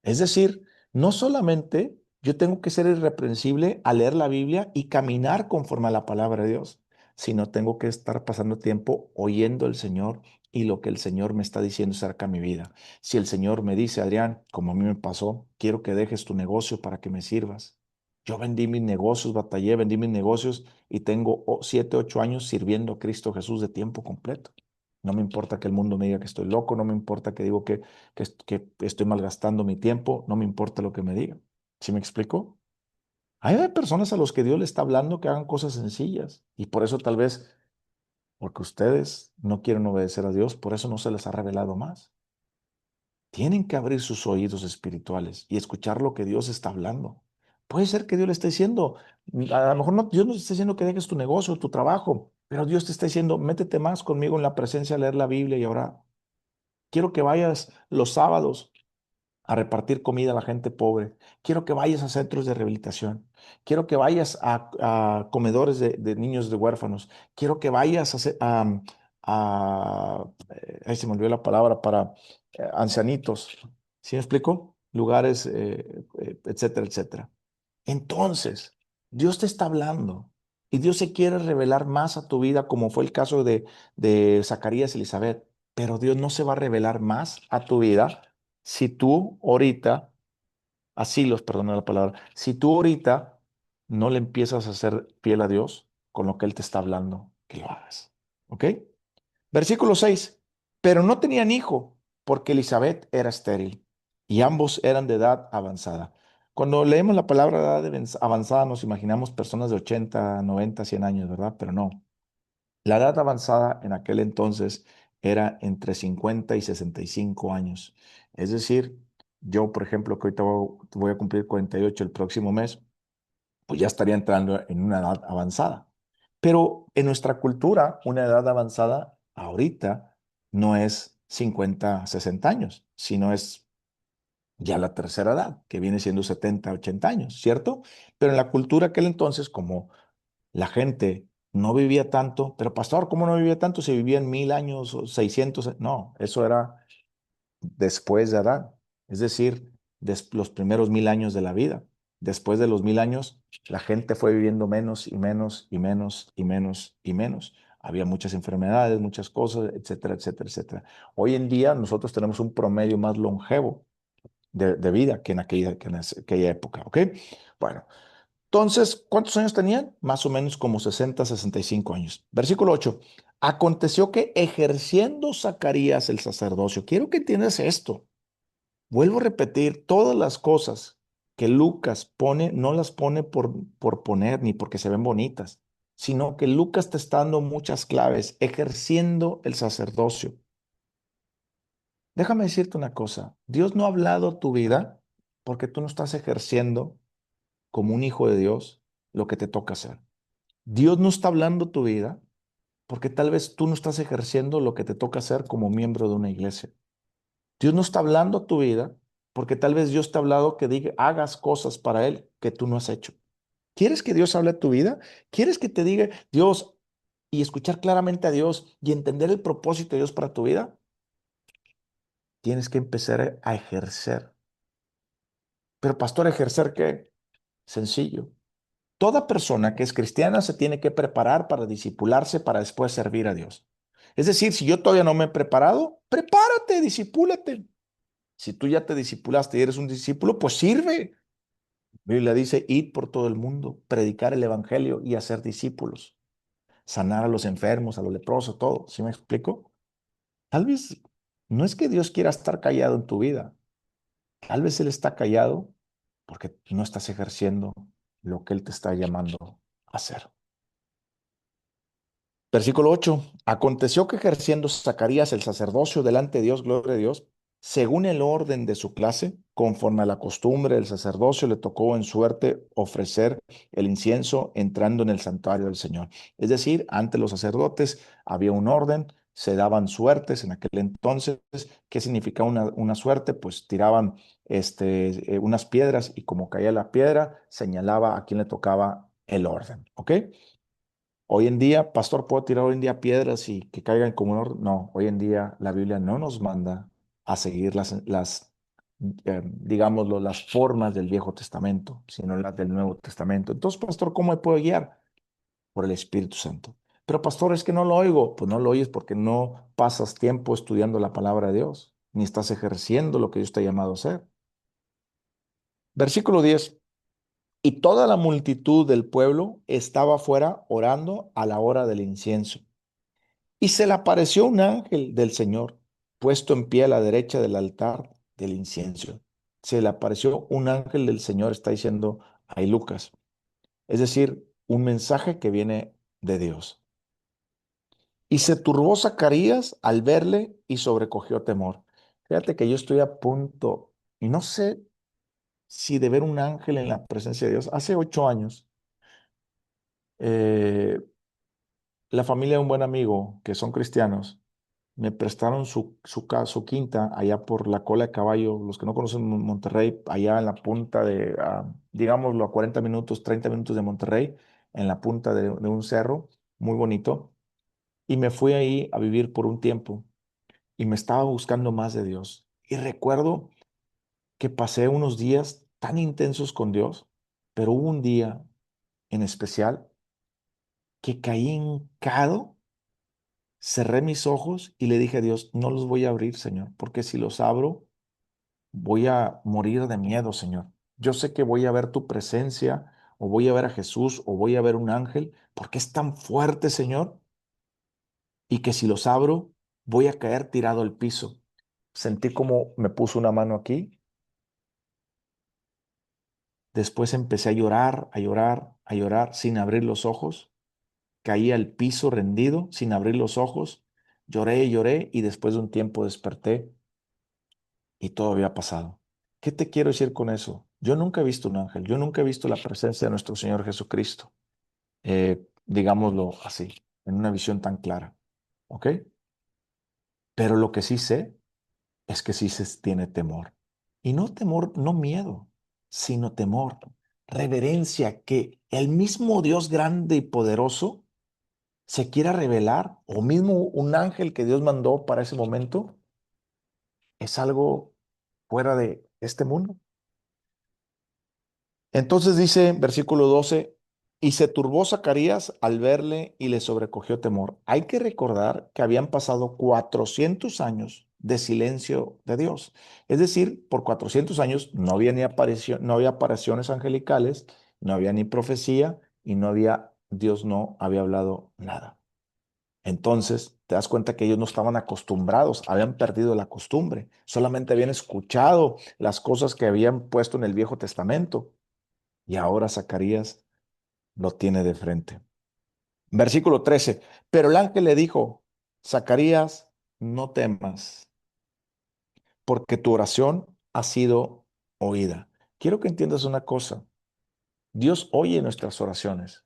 Es decir, no solamente yo tengo que ser irreprensible al leer la Biblia y caminar conforme a la palabra de Dios, sino tengo que estar pasando tiempo oyendo al Señor y lo que el Señor me está diciendo acerca de mi vida. Si el Señor me dice, Adrián, como a mí me pasó, quiero que dejes tu negocio para que me sirvas. Yo vendí mis negocios, batallé, vendí mis negocios y tengo 7, 8 años sirviendo a Cristo Jesús de tiempo completo. No me importa que el mundo me diga que estoy loco, no me importa que digo que estoy malgastando mi tiempo, no me importa lo que me digan. ¿Sí me explico? Hay personas a los que Dios le está hablando que hagan cosas sencillas y por eso tal vez, porque ustedes no quieren obedecer a Dios, por eso no se les ha revelado más. Tienen que abrir sus oídos espirituales y escuchar lo que Dios está hablando. Puede ser que Dios le esté diciendo, a lo mejor no, Dios no te está diciendo que dejes tu negocio, tu trabajo, pero Dios te está diciendo, métete más conmigo en la presencia a leer la Biblia y orar. Quiero que vayas los sábados a repartir comida a la gente pobre. Quiero que vayas a centros de rehabilitación. Quiero que vayas a comedores de niños de huérfanos. Quiero que vayas ahí se me olvidó la palabra, para ancianitos. ¿Sí me explico? Lugares, etcétera, etcétera. Entonces, Dios te está hablando y Dios se quiere revelar más a tu vida, como fue el caso de Zacarías y Elizabeth, pero Dios no se va a revelar más a tu vida si tú ahorita, así los perdona la palabra, si tú ahorita no le empiezas a ser fiel a Dios con lo que Él te está hablando, que lo hagas. ¿Ok? Versículo 6. Pero no tenían hijo porque Elizabeth era estéril y ambos eran de edad avanzada. Cuando leemos la palabra edad avanzada nos imaginamos personas de 80, 90, 100 años, ¿verdad? Pero no. La edad avanzada en aquel entonces era entre 50 y 65 años. Es decir, yo, por ejemplo, que ahorita voy a cumplir 48 el próximo mes, pues ya estaría entrando en una edad avanzada. Pero en nuestra cultura, una edad avanzada ahorita no es 50, 60 años, sino es ya la tercera edad, que viene siendo 70, 80 años, ¿cierto? Pero en la cultura aquel entonces, como la gente no vivía tanto, pero pastor, ¿cómo no vivía tanto si vivían 1000 años o 600? No, eso era después de Adán, es decir, los primeros 1000 años de la vida. Después de los 1000 años, la gente fue viviendo menos y menos y menos y menos y menos. Había muchas enfermedades, muchas cosas, etcétera, etcétera, etcétera. Hoy en día nosotros tenemos un promedio más longevo de vida que en aquella época, ¿ok? Bueno, entonces, ¿cuántos años tenían? Más o menos como 60, 65 años. Versículo 8. Aconteció que ejerciendo Zacarías el sacerdocio, quiero que entiendas esto. Vuelvo a repetir, todas las cosas que Lucas pone, no las pone por poner ni porque se ven bonitas, sino que Lucas te está dando muchas claves, ejerciendo el sacerdocio. Déjame decirte una cosa, Dios no ha hablado tu vida porque tú no estás ejerciendo como un hijo de Dios lo que te toca hacer. Dios no está hablando tu vida porque tal vez tú no estás ejerciendo lo que te toca hacer como miembro de una iglesia. Dios no está hablando tu vida porque tal vez Dios te ha hablado que hagas cosas para Él que tú no has hecho. ¿Quieres que Dios hable a tu vida? ¿Quieres que te diga Dios y escuchar claramente a Dios y entender el propósito de Dios para tu vida? Tienes que empezar a ejercer. Pero pastor, ¿ejercer qué? Sencillo. Toda persona que es cristiana se tiene que preparar para discipularse para después servir a Dios. Es decir, si yo todavía no me he preparado, prepárate, discipúlate. Si tú ya te discipulaste y eres un discípulo, pues sirve. La Biblia dice, id por todo el mundo, predicar el evangelio y hacer discípulos, sanar a los enfermos, a los leprosos, todo. ¿Sí me explico? Tal vez no es que Dios quiera estar callado en tu vida. Tal vez Él está callado porque no estás ejerciendo lo que Él te está llamando a hacer. Versículo 8. Aconteció que ejerciendo Zacarías el sacerdocio delante de Dios, gloria a Dios, según el orden de su clase, conforme a la costumbre del sacerdocio, le tocó en suerte ofrecer el incienso entrando en el santuario del Señor. Es decir, ante los sacerdotes había un orden, se daban suertes en aquel entonces. ¿Qué significa una suerte? Pues tiraban unas piedras y como caía la piedra, señalaba a quién le tocaba el orden. ¿Ok? Hoy en día, pastor, ¿puedo tirar hoy en día piedras y que caigan como un No, hoy en día la Biblia no nos manda a seguir digámoslo, las formas del Viejo Testamento, sino las del Nuevo Testamento. Entonces, pastor, ¿cómo me puedo guiar? Por el Espíritu Santo. Pero, pastor, es que no lo oigo. Pues no lo oyes porque no pasas tiempo estudiando la palabra de Dios, ni estás ejerciendo lo que Dios te ha llamado a hacer. Versículo 10. Y toda la multitud del pueblo estaba afuera orando a la hora del incienso. Y se le apareció un ángel del Señor, puesto en pie a la derecha del altar del incienso. Se le apareció un ángel del Señor, está diciendo ahí Lucas. Es decir, un mensaje que viene de Dios. Y se turbó Zacarías al verle y sobrecogió temor. Fíjate que yo estoy a punto, y no sé si de ver un ángel en la presencia de Dios. Hace 8 años, eh, la familia de un buen amigo, que son cristianos, me prestaron su quinta allá por la Cola de Caballo. Los que no conocen Monterrey, allá en la punta digámoslo, a 40 minutos, 30 minutos de Monterrey, en la punta de un cerro muy bonito. Y me fui ahí a vivir por un tiempo y me estaba buscando más de Dios. Y recuerdo que pasé unos días tan intensos con Dios, pero hubo un día en especial que caí hincado. Cerré mis ojos y le dije a Dios, no los voy a abrir, Señor, porque si los abro, voy a morir de miedo, Señor. Yo sé que voy a ver tu presencia, o voy a ver a Jesús, o voy a ver un ángel, porque es tan fuerte, Señor, y que si los abro, voy a caer tirado al piso. Sentí como me puso una mano aquí, después empecé a llorar, a llorar, a llorar sin abrir los ojos, caí al piso rendido sin abrir los ojos. Lloré y lloré y después de un tiempo desperté y todo había pasado. ¿Qué te quiero decir con eso? Yo nunca he visto un ángel, yo nunca he visto la presencia de nuestro Señor Jesucristo, digámoslo así, en una visión tan clara, ¿ok? Pero lo que sí sé es que sí se tiene temor. Y no temor, no miedo, sino temor, reverencia, que el mismo Dios grande y poderoso se quiera revelar, o mismo un ángel que Dios mandó para ese momento, es algo fuera de este mundo. Entonces dice, versículo 12, y se turbó Zacarías al verle y le sobrecogió temor. Hay que recordar que habían pasado 400 años de silencio de Dios. Es decir, por 400 años no había ni aparición, no había apariciones angelicales, no había ni profecía y no había, Dios no había hablado nada. Entonces, te das cuenta que ellos no estaban acostumbrados, habían perdido la costumbre, solamente habían escuchado las cosas que habían puesto en el Viejo Testamento y ahora Zacarías lo tiene de frente. Versículo 13. Pero el ángel le dijo, Zacarías, no temas, porque tu oración ha sido oída. Quiero que entiendas una cosa. Dios oye nuestras oraciones.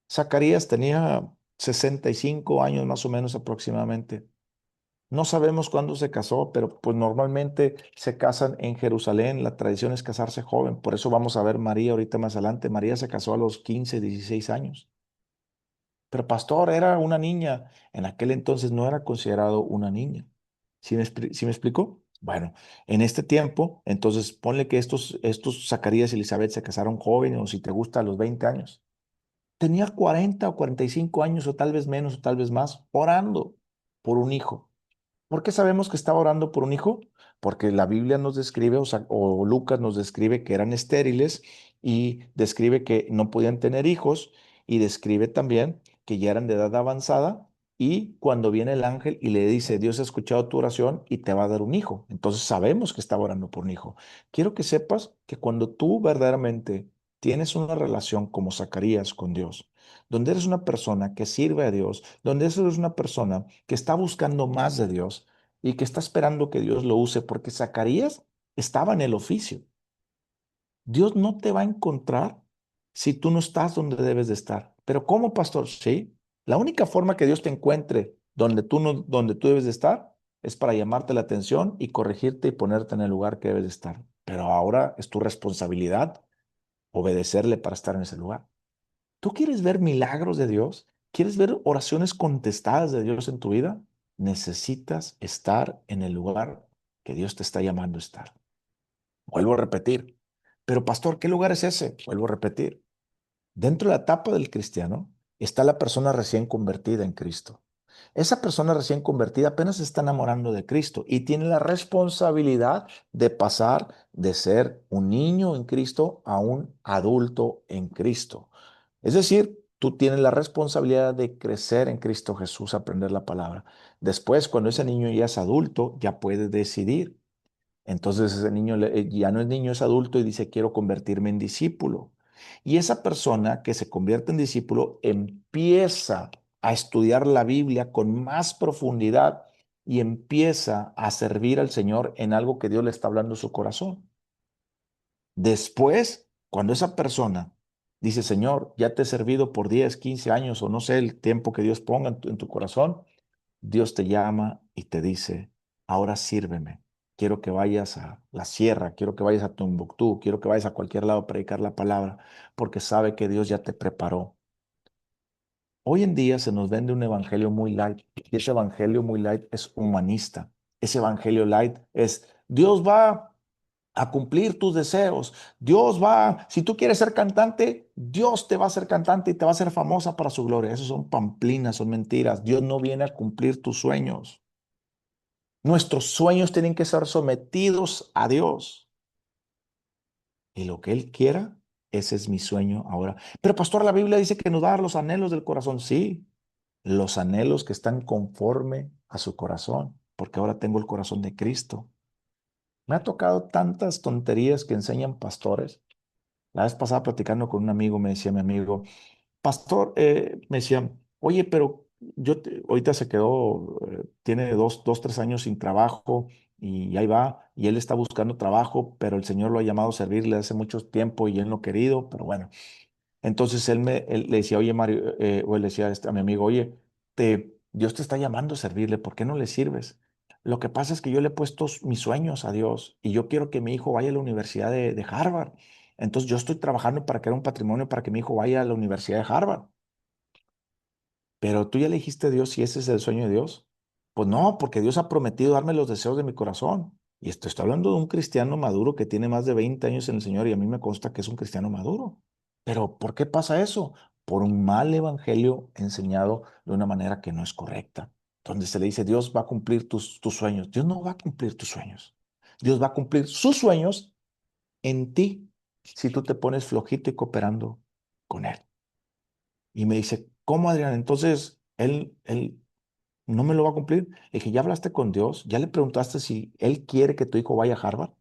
Zacarías tenía 65 años más o menos aproximadamente. No sabemos cuándo se casó, pero pues normalmente se casan en Jerusalén. La tradición es casarse joven. Por eso vamos a ver María ahorita más adelante. María se casó a los 15, 16 años. Pero pastor, era una niña. En aquel entonces no era considerado una niña. ¿Sí me explicó? Bueno, en este tiempo, entonces ponle que estos Zacarías y Elizabeth se casaron jóvenes o si te gusta a los 20 años. Tenía 40 o 45 años o tal vez menos o tal vez más orando por un hijo. ¿Por qué sabemos que estaba orando por un hijo? Porque la Biblia nos describe, o Lucas nos describe que eran estériles y describe que no podían tener hijos y describe también que ya eran de edad avanzada y cuando viene el ángel y le dice, Dios ha escuchado tu oración y te va a dar un hijo. Entonces sabemos que estaba orando por un hijo. Quiero que sepas que cuando tú verdaderamente tienes una relación como Zacarías con Dios, donde eres una persona que sirve a Dios, donde eres una persona que está buscando más de Dios y que está esperando que Dios lo use, porque Zacarías estaba en el oficio. Dios no te va a encontrar si tú no estás donde debes de estar. Pero ¿cómo, pastor? Sí, la única forma que Dios te encuentre donde tú no, donde tú debes de estar es para llamarte la atención y corregirte y ponerte en el lugar que debes de estar. Pero ahora es tu responsabilidad obedecerle para estar en ese lugar. ¿Tú quieres ver milagros de Dios? ¿Quieres ver oraciones contestadas de Dios en tu vida? Necesitas estar en el lugar que Dios te está llamando a estar. Vuelvo a repetir. Pero pastor, ¿qué lugar es ese? Vuelvo a repetir. Dentro de la etapa del cristiano está la persona recién convertida en Cristo. Esa persona recién convertida apenas se está enamorando de Cristo y tiene la responsabilidad de pasar de ser un niño en Cristo a un adulto en Cristo. Es decir, tú tienes la responsabilidad de crecer en Cristo Jesús, aprender la palabra. Después, cuando ese niño ya es adulto, ya puede decidir. Entonces ese niño ya no es niño, es adulto y dice, quiero convertirme en discípulo. Y esa persona que se convierte en discípulo empieza a estudiar la Biblia con más profundidad y empieza a servir al Señor en algo que Dios le está hablando en su corazón. Después, cuando esa persona dice, Señor, ya te he servido por 10, 15 años o no sé el tiempo que Dios ponga en tu corazón, Dios te llama y te dice, ahora sírveme. Quiero que vayas a la sierra, quiero que vayas a Tombuctú, quiero que vayas a cualquier lado a predicar la palabra, porque sabe que Dios ya te preparó. Hoy en día se nos vende un evangelio muy light y ese evangelio muy light es humanista. Ese evangelio light es Dios va a cumplir tus deseos. Dios va, si tú quieres ser cantante, Dios te va a hacer cantante y te va a hacer famosa para su gloria. Esos son pamplinas, son mentiras. Dios no viene a cumplir tus sueños. Nuestros sueños tienen que ser sometidos a Dios. Y lo que Él quiera, ese es mi sueño ahora. Pero pastor, la Biblia dice que nos va a dar los anhelos del corazón. Sí, los anhelos que están conforme a su corazón, porque ahora tengo el corazón de Cristo. Me ha tocado tantas tonterías que enseñan pastores. La vez pasada platicando con un amigo, me decía mi amigo, pastor, me decía, oye, pero ahorita se quedó, tiene dos, 3 años sin trabajo y ahí va, y él está buscando trabajo, pero el Señor lo ha llamado a servirle hace mucho tiempo y él no ha querido, pero bueno. Entonces él le decía, oye, Mario, o él le decía a mi amigo, oye, Dios te está llamando a servirle, ¿por qué no le sirves? Lo que pasa es que yo le he puesto mis sueños a Dios y yo quiero que mi hijo vaya a la Universidad de Harvard. Entonces yo estoy trabajando para crear un patrimonio para que mi hijo vaya a la Universidad de Harvard. Pero tú ya le dijiste a Dios si ese es el sueño de Dios. Pues no, porque Dios ha prometido darme los deseos de mi corazón. Y esto estoy hablando de un cristiano maduro que tiene más de 20 años en el Señor y a mí me consta que es un cristiano maduro. Pero ¿por qué pasa eso? Por un mal evangelio enseñado de una manera que no es correcta, donde se le dice Dios va a cumplir tus sueños. Dios no va a cumplir tus sueños. Dios va a cumplir sus sueños en ti si tú te pones flojito y cooperando con Él. Y me dice, ¿cómo, Adrián? Entonces, él no me lo va a cumplir. Le dije, ¿ya hablaste con Dios? ¿Ya le preguntaste si Él quiere que tu hijo vaya a Harvard?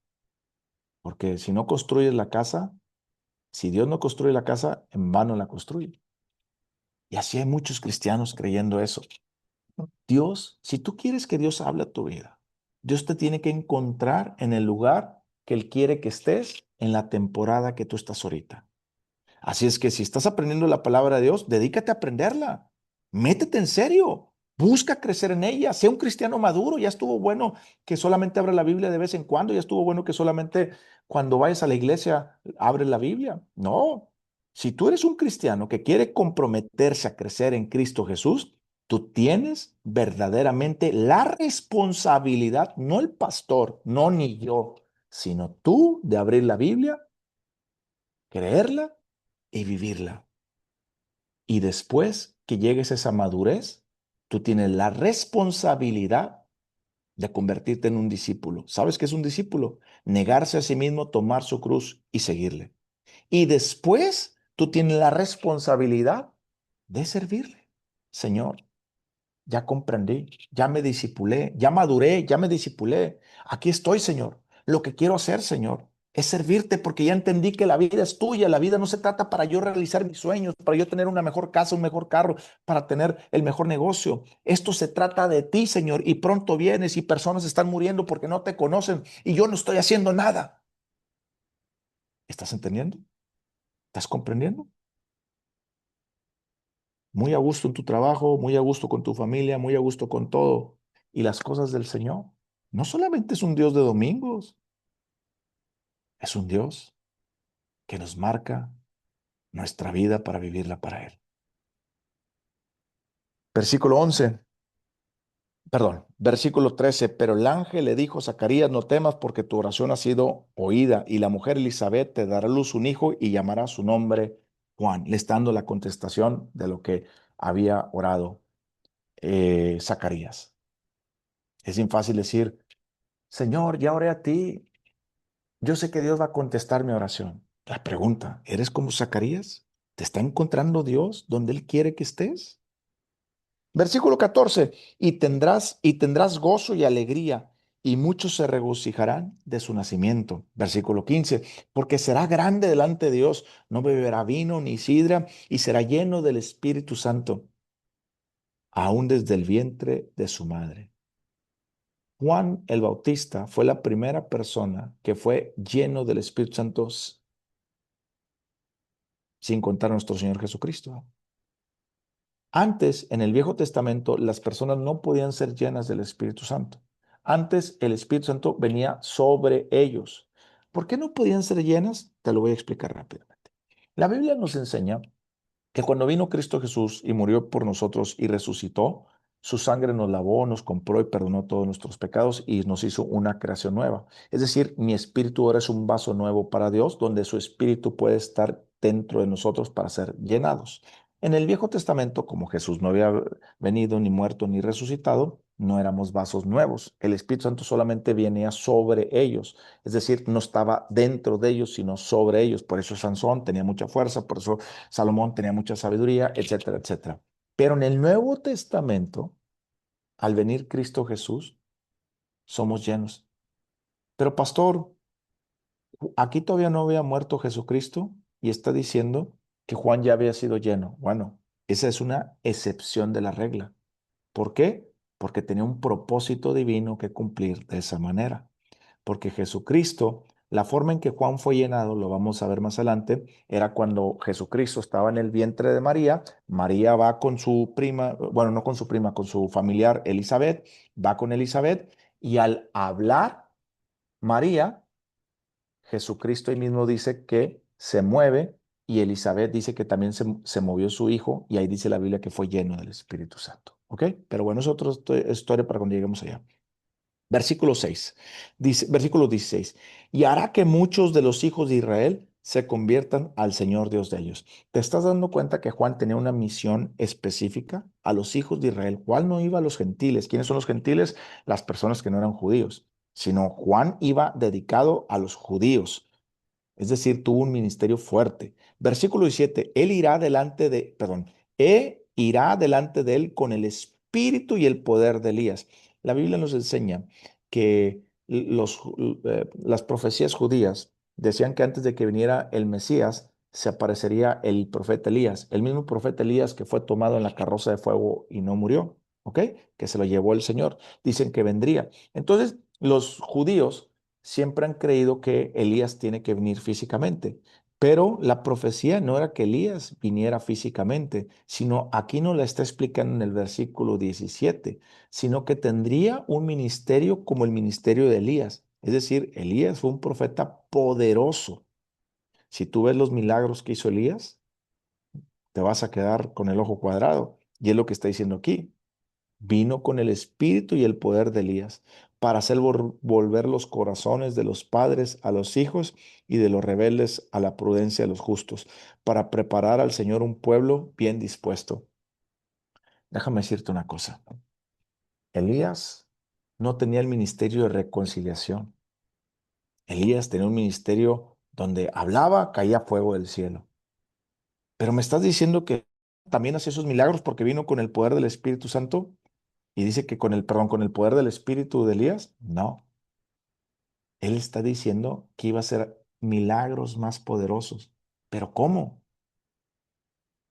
Porque si no construyes la casa, si Dios no construye la casa, en vano la construye. Y así hay muchos cristianos creyendo eso. Dios, si tú quieres que Dios hable a tu vida, Dios te tiene que encontrar en el lugar que Él quiere que estés en la temporada que tú estás ahorita. Así es que si estás aprendiendo la palabra de Dios, dedícate a aprenderla. Métete en serio. Busca crecer en ella. Sea un cristiano maduro. Ya estuvo bueno que solamente abra la Biblia de vez en cuando. Ya estuvo bueno que solamente cuando vayas a la iglesia abres la Biblia. No. Si tú eres un cristiano que quiere comprometerse a crecer en Cristo Jesús, tú tienes verdaderamente la responsabilidad, no el pastor, no ni yo, sino tú de abrir la Biblia, creerla y vivirla. Y después que llegues a esa madurez, tú tienes la responsabilidad de convertirte en un discípulo. ¿Sabes qué es un discípulo? Negarse a sí mismo, tomar su cruz y seguirle. Y después tú tienes la responsabilidad de servirle. Señor, ya comprendí, ya me discipulé, ya maduré, ya me discipulé. Aquí estoy, Señor. Lo que quiero hacer, Señor, es servirte porque ya entendí que la vida es tuya. La vida no se trata para yo realizar mis sueños, para yo tener una mejor casa, un mejor carro, para tener el mejor negocio. Esto se trata de ti, Señor, y pronto vienes y personas están muriendo porque no te conocen y yo no estoy haciendo nada. ¿Estás entendiendo? ¿Estás comprendiendo? Muy a gusto en tu trabajo, muy a gusto con tu familia, muy a gusto con todo. Y las cosas del Señor. No solamente es un Dios de domingos, es un Dios que nos marca nuestra vida para vivirla para Él. Versículo 11, perdón, versículo 13, pero el ángel le dijo, Zacarías, no temas porque tu oración ha sido oída y la mujer Elizabeth te dará a luz un hijo y llamará su nombre Juan. Le está dando la contestación de lo que había orado Zacarías. Es bien fácil decir, Señor, ya oré a ti. Yo sé que Dios va a contestar mi oración. La pregunta, ¿eres como Zacarías? ¿Te está encontrando Dios donde Él quiere que estés? Versículo 14, y tendrás gozo y alegría, y muchos se regocijarán de su nacimiento. Versículo 15, porque será grande delante de Dios, no beberá vino ni sidra, y será lleno del Espíritu Santo, aún desde el vientre de su madre. Juan el Bautista fue la primera persona que fue lleno del Espíritu Santo sin contar a nuestro Señor Jesucristo. Antes, en el Viejo Testamento, las personas no podían ser llenas del Espíritu Santo. Antes, el Espíritu Santo venía sobre ellos. ¿Por qué no podían ser llenas? Te lo voy a explicar rápidamente. La Biblia nos enseña que cuando vino Cristo Jesús y murió por nosotros y resucitó, su sangre nos lavó, nos compró y perdonó todos nuestros pecados y nos hizo una creación nueva. Es decir, mi espíritu ahora es un vaso nuevo para Dios, donde su espíritu puede estar dentro de nosotros para ser llenados. En el Viejo Testamento, como Jesús no había venido, ni muerto, ni resucitado, no éramos vasos nuevos. El Espíritu Santo solamente venía sobre ellos. Es decir, no estaba dentro de ellos, sino sobre ellos. Por eso Sansón tenía mucha fuerza, por eso Salomón tenía mucha sabiduría, etcétera, etcétera. Pero en el Nuevo Testamento, al venir Cristo Jesús, somos llenos. Pero pastor, aquí todavía no había muerto Jesucristo y está diciendo que Juan ya había sido lleno. Bueno, Esa es una excepción de la regla. ¿Por qué? Porque tenía un propósito divino que cumplir de esa manera. Porque Jesucristo, la forma en que Juan fue llenado, lo vamos a ver más adelante, era cuando Jesucristo estaba en el vientre de María. María va con su prima, bueno, no con su prima, con su familiar Elizabeth, va con Elizabeth y al hablar María, Jesucristo ahí mismo dice que se mueve y Elizabeth dice que también se movió su hijo y ahí dice la Biblia que fue lleno del Espíritu Santo. ¿Ok? Pero bueno, es otra historia para cuando lleguemos allá. Versículo 6, dice, versículo 16, y hará que muchos de los hijos de Israel se conviertan al Señor Dios de ellos. ¿Te estás dando cuenta que Juan tenía una misión específica a los hijos de Israel? Juan no iba a los gentiles. ¿Quiénes son los gentiles? Las personas que no eran judíos, sino Juan iba dedicado a los judíos. Es decir, tuvo un ministerio fuerte. Versículo 17, él irá delante de, perdón, irá delante de él con el espíritu y el poder de Elías. La Biblia nos enseña que las profecías judías decían que antes de que viniera el Mesías, se aparecería el profeta Elías, el mismo profeta Elías que fue tomado en la carroza de fuego y no murió, ¿ok? Que se lo llevó el Señor. Dicen que vendría. Entonces, los judíos siempre han creído que Elías tiene que venir físicamente, pero la profecía no era que Elías viniera físicamente, sino aquí no la está explicando en el versículo 17, sino que tendría un ministerio como el ministerio de Elías. Es decir, Elías fue un profeta poderoso. Si tú ves los milagros que hizo Elías, te vas a quedar con el ojo cuadrado. Y es lo que está diciendo aquí. Vino con el espíritu y el poder de Elías para hacer volver los corazones de los padres a los hijos y de los rebeldes a la prudencia de los justos, para preparar al Señor un pueblo bien dispuesto. Déjame decirte una cosa. Elías no tenía el ministerio de reconciliación. Elías tenía un ministerio donde hablaba, caía fuego del cielo. Pero me estás diciendo que también hacía esos milagros porque vino con el poder del Espíritu Santo. Y dice que con el, perdón, con el poder del espíritu de Elías, no. Él está diciendo que iba a hacer milagros más poderosos. ¿Pero cómo?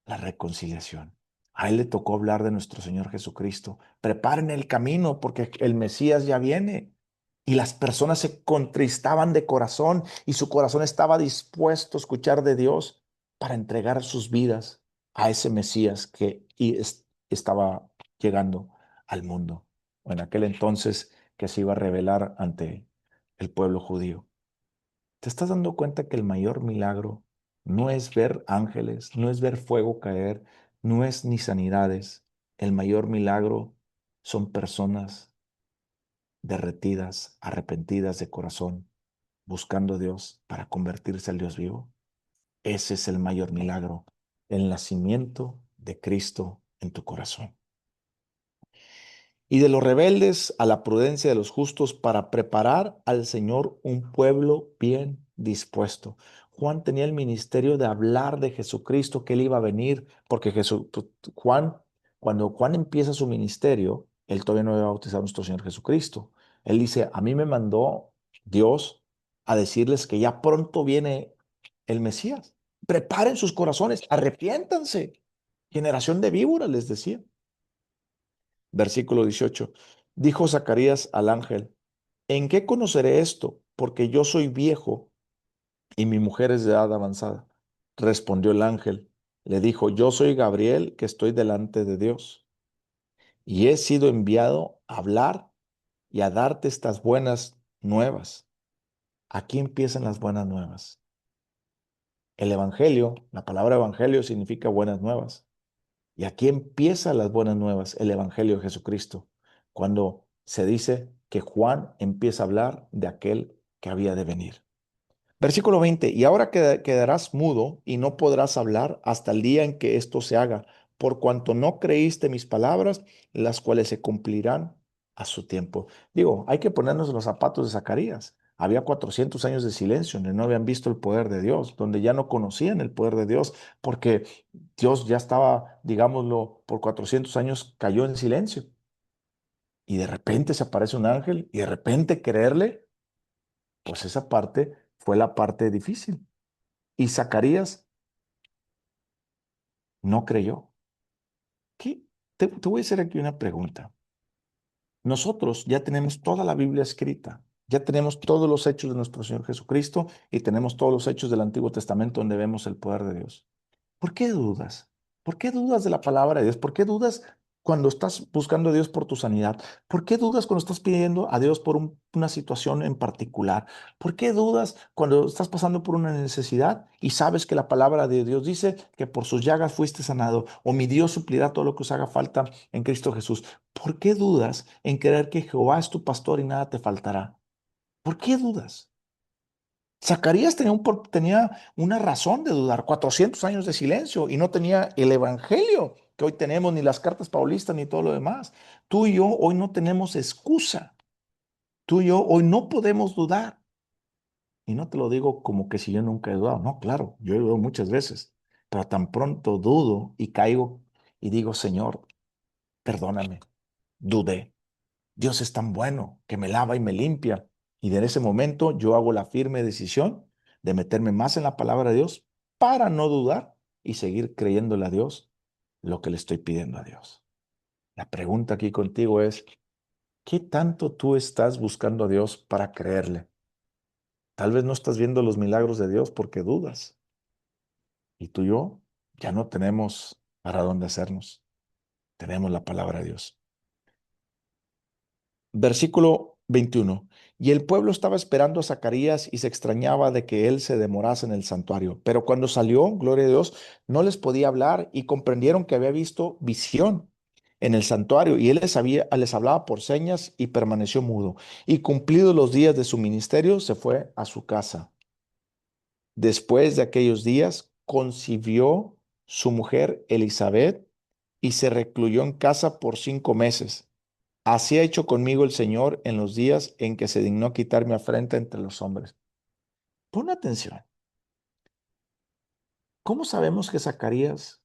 La reconciliación. A él le tocó hablar de nuestro Señor Jesucristo. Preparen el camino porque el Mesías ya viene. Y las personas se contristaban de corazón y su corazón estaba dispuesto a escuchar de Dios para entregar sus vidas a ese Mesías que estaba llegando al mundo. O en aquel entonces que se iba a revelar ante el pueblo judío. ¿Te estás dando cuenta que el mayor milagro no es ver ángeles, no es ver fuego caer, no es ni sanidades? El mayor milagro son personas derretidas, arrepentidas de corazón, buscando a Dios para convertirse al Dios vivo. Ese es el mayor milagro, el nacimiento de Cristo en tu corazón. Y de los rebeldes a la prudencia de los justos para preparar al Señor un pueblo bien dispuesto. Juan tenía el ministerio de hablar de Jesucristo, que él iba a venir, porque Juan, cuando Juan empieza su ministerio, él todavía no había bautizado a nuestro Señor Jesucristo. Él dice, a mí me mandó Dios a decirles que ya pronto viene el Mesías. Preparen sus corazones, arrepiéntanse. Generación de víboras, les decía. Versículo 18. Dijo Zacarías al ángel, ¿en qué conoceré esto? Porque yo soy viejo y mi mujer es de edad avanzada. Respondió el ángel, le dijo, yo soy Gabriel que estoy delante de Dios y he sido enviado a hablar y a darte estas buenas nuevas. Aquí empiezan las buenas nuevas. El evangelio, la palabra evangelio significa buenas nuevas. Y aquí empiezan las buenas nuevas, el Evangelio de Jesucristo, cuando se dice que Juan empieza a hablar de aquel que había de venir. Versículo 20, y ahora quedarás mudo y no podrás hablar hasta el día en que esto se haga, por cuanto no creíste mis palabras, las cuales se cumplirán a su tiempo. Digo, hay que ponernos en los zapatos de Zacarías. Había 400 años de silencio, donde no habían visto el poder de Dios, donde ya no conocían el poder de Dios, porque Dios ya estaba, digámoslo, por 400 años cayó en silencio. Y de repente se aparece un ángel y de repente creerle, pues esa parte fue la parte difícil. Y Zacarías no creyó. ¿Qué? Te voy a hacer aquí una pregunta. Nosotros ya tenemos toda la Biblia escrita, ya tenemos todos los hechos de nuestro Señor Jesucristo y tenemos todos los hechos del Antiguo Testamento donde vemos el poder de Dios. ¿Por qué dudas? ¿Por qué dudas de la palabra de Dios? ¿Por qué dudas cuando estás buscando a Dios por tu sanidad? ¿Por qué dudas cuando estás pidiendo a Dios por una situación en particular? ¿Por qué dudas cuando estás pasando por una necesidad y sabes que la palabra de Dios dice que por sus llagas fuiste sanado o mi Dios suplirá todo lo que os haga falta en Cristo Jesús? ¿Por qué dudas en creer que Jehová es tu pastor y nada te faltará? ¿Por qué dudas? Zacarías tenía una razón de dudar, 400 años de silencio y no tenía el evangelio que hoy tenemos, ni las cartas paulistas, ni todo lo demás. Tú y yo hoy no tenemos excusa. Tú y yo hoy no podemos dudar. Y no te lo digo como que si yo nunca he dudado. No, claro, yo he dudado muchas veces, pero tan pronto dudo y caigo y digo, Señor, perdóname, dudé. Dios es tan bueno que me lava y me limpia. Y de ese momento yo hago la firme decisión de meterme más en la palabra de Dios para no dudar y seguir creyéndole a Dios lo que le estoy pidiendo a Dios. La pregunta aquí contigo es, ¿qué tanto tú estás buscando a Dios para creerle? Tal vez no estás viendo los milagros de Dios porque dudas. Y tú y yo ya no tenemos para dónde hacernos. Tenemos la palabra de Dios. Versículo 21. Y el pueblo estaba esperando a Zacarías y se extrañaba de que él se demorase en el santuario. Pero cuando salió, gloria a Dios, no les podía hablar y comprendieron que había visto visión en el santuario y él les hablaba por señas y permaneció mudo. Y cumplidos los días de su ministerio, se fue a su casa. Después de aquellos días, concibió su mujer Elizabeth y se recluyó en casa por 5 meses. Así ha hecho conmigo el Señor en los días en que se dignó quitar mi afrenta entre los hombres. Pon atención. ¿Cómo sabemos que Zacarías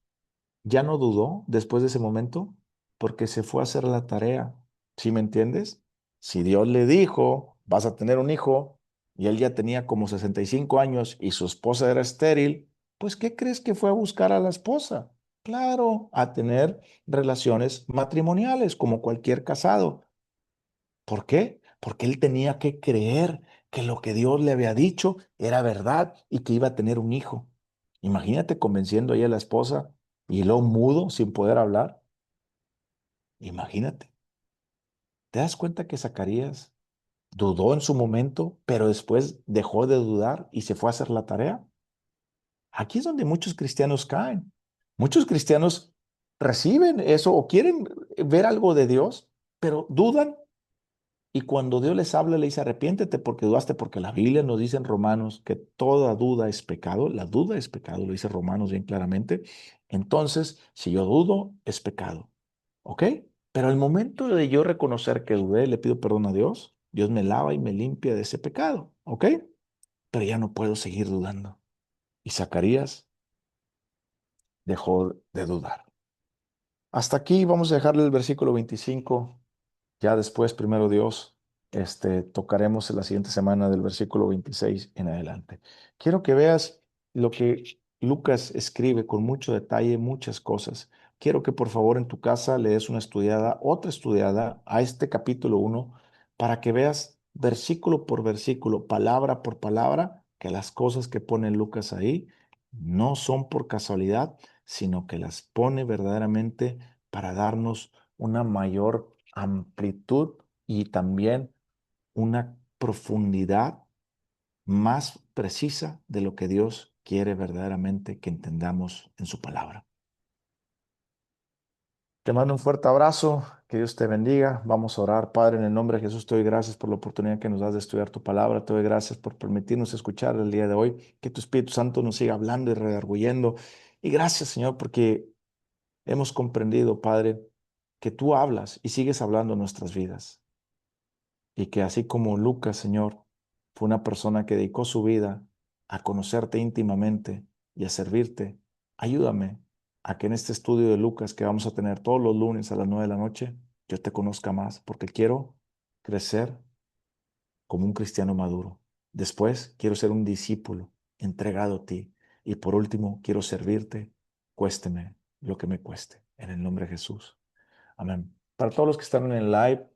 ya no dudó después de ese momento? Porque se fue a hacer la tarea. ¿Sí me entiendes? Si Dios le dijo, vas a tener un hijo, y él ya tenía como 65 años y su esposa era estéril, pues ¿qué crees que fue a buscar a la esposa? Claro, a tener relaciones matrimoniales como cualquier casado. ¿Por qué? Porque él tenía que creer que lo que Dios le había dicho era verdad y que iba a tener un hijo. Imagínate convenciendo ahí a la esposa y luego mudo sin poder hablar. Imagínate. ¿Te das cuenta que Zacarías dudó en su momento, pero después dejó de dudar y se fue a hacer la tarea? Aquí es donde muchos cristianos caen. Muchos cristianos reciben eso o quieren ver algo de Dios, pero dudan. Y cuando Dios les habla, le dice, arrepiéntete porque dudaste, porque la Biblia nos dice en Romanos que toda duda es pecado. La duda es pecado, lo dice Romanos bien claramente. Entonces, si yo dudo, es pecado. ¿Ok? Pero al momento de yo reconocer que dudé, le pido perdón a Dios, Dios me lava y me limpia de ese pecado. ¿Ok? Pero ya no puedo seguir dudando. Y Zacarías dejó de dudar. Hasta aquí vamos a dejarle el versículo 25. Ya después, primero Dios, tocaremos en la siguiente semana del versículo 26 en adelante. Quiero que veas lo que Lucas escribe con mucho detalle, muchas cosas. Quiero que por favor en tu casa le des una estudiada, otra estudiada a este capítulo 1 para que veas versículo por versículo, palabra por palabra, que las cosas que pone Lucas ahí no son por casualidad, sino que las pone verdaderamente para darnos una mayor amplitud y también una profundidad más precisa de lo que Dios quiere verdaderamente que entendamos en su palabra. Te mando un fuerte abrazo, que Dios te bendiga. Vamos a orar, Padre, en el nombre de Jesús. Te doy gracias por la oportunidad que nos das de estudiar tu palabra. Te doy gracias por permitirnos escuchar el día de hoy. Que tu Espíritu Santo nos siga hablando y redarguyendo. Y gracias, Señor, porque hemos comprendido, Padre, que tú hablas y sigues hablando en nuestras vidas. Y que así como Lucas, Señor, fue una persona que dedicó su vida a conocerte íntimamente y a servirte, ayúdame a que en este estudio de Lucas que vamos a tener todos los lunes a las 9 de la noche, yo te conozca más, porque quiero crecer como un cristiano maduro. Después quiero ser un discípulo entregado a ti. Y por último, quiero servirte, cuésteme lo que me cueste. en el nombre de Jesús. Amén. Para todos los que están en el live,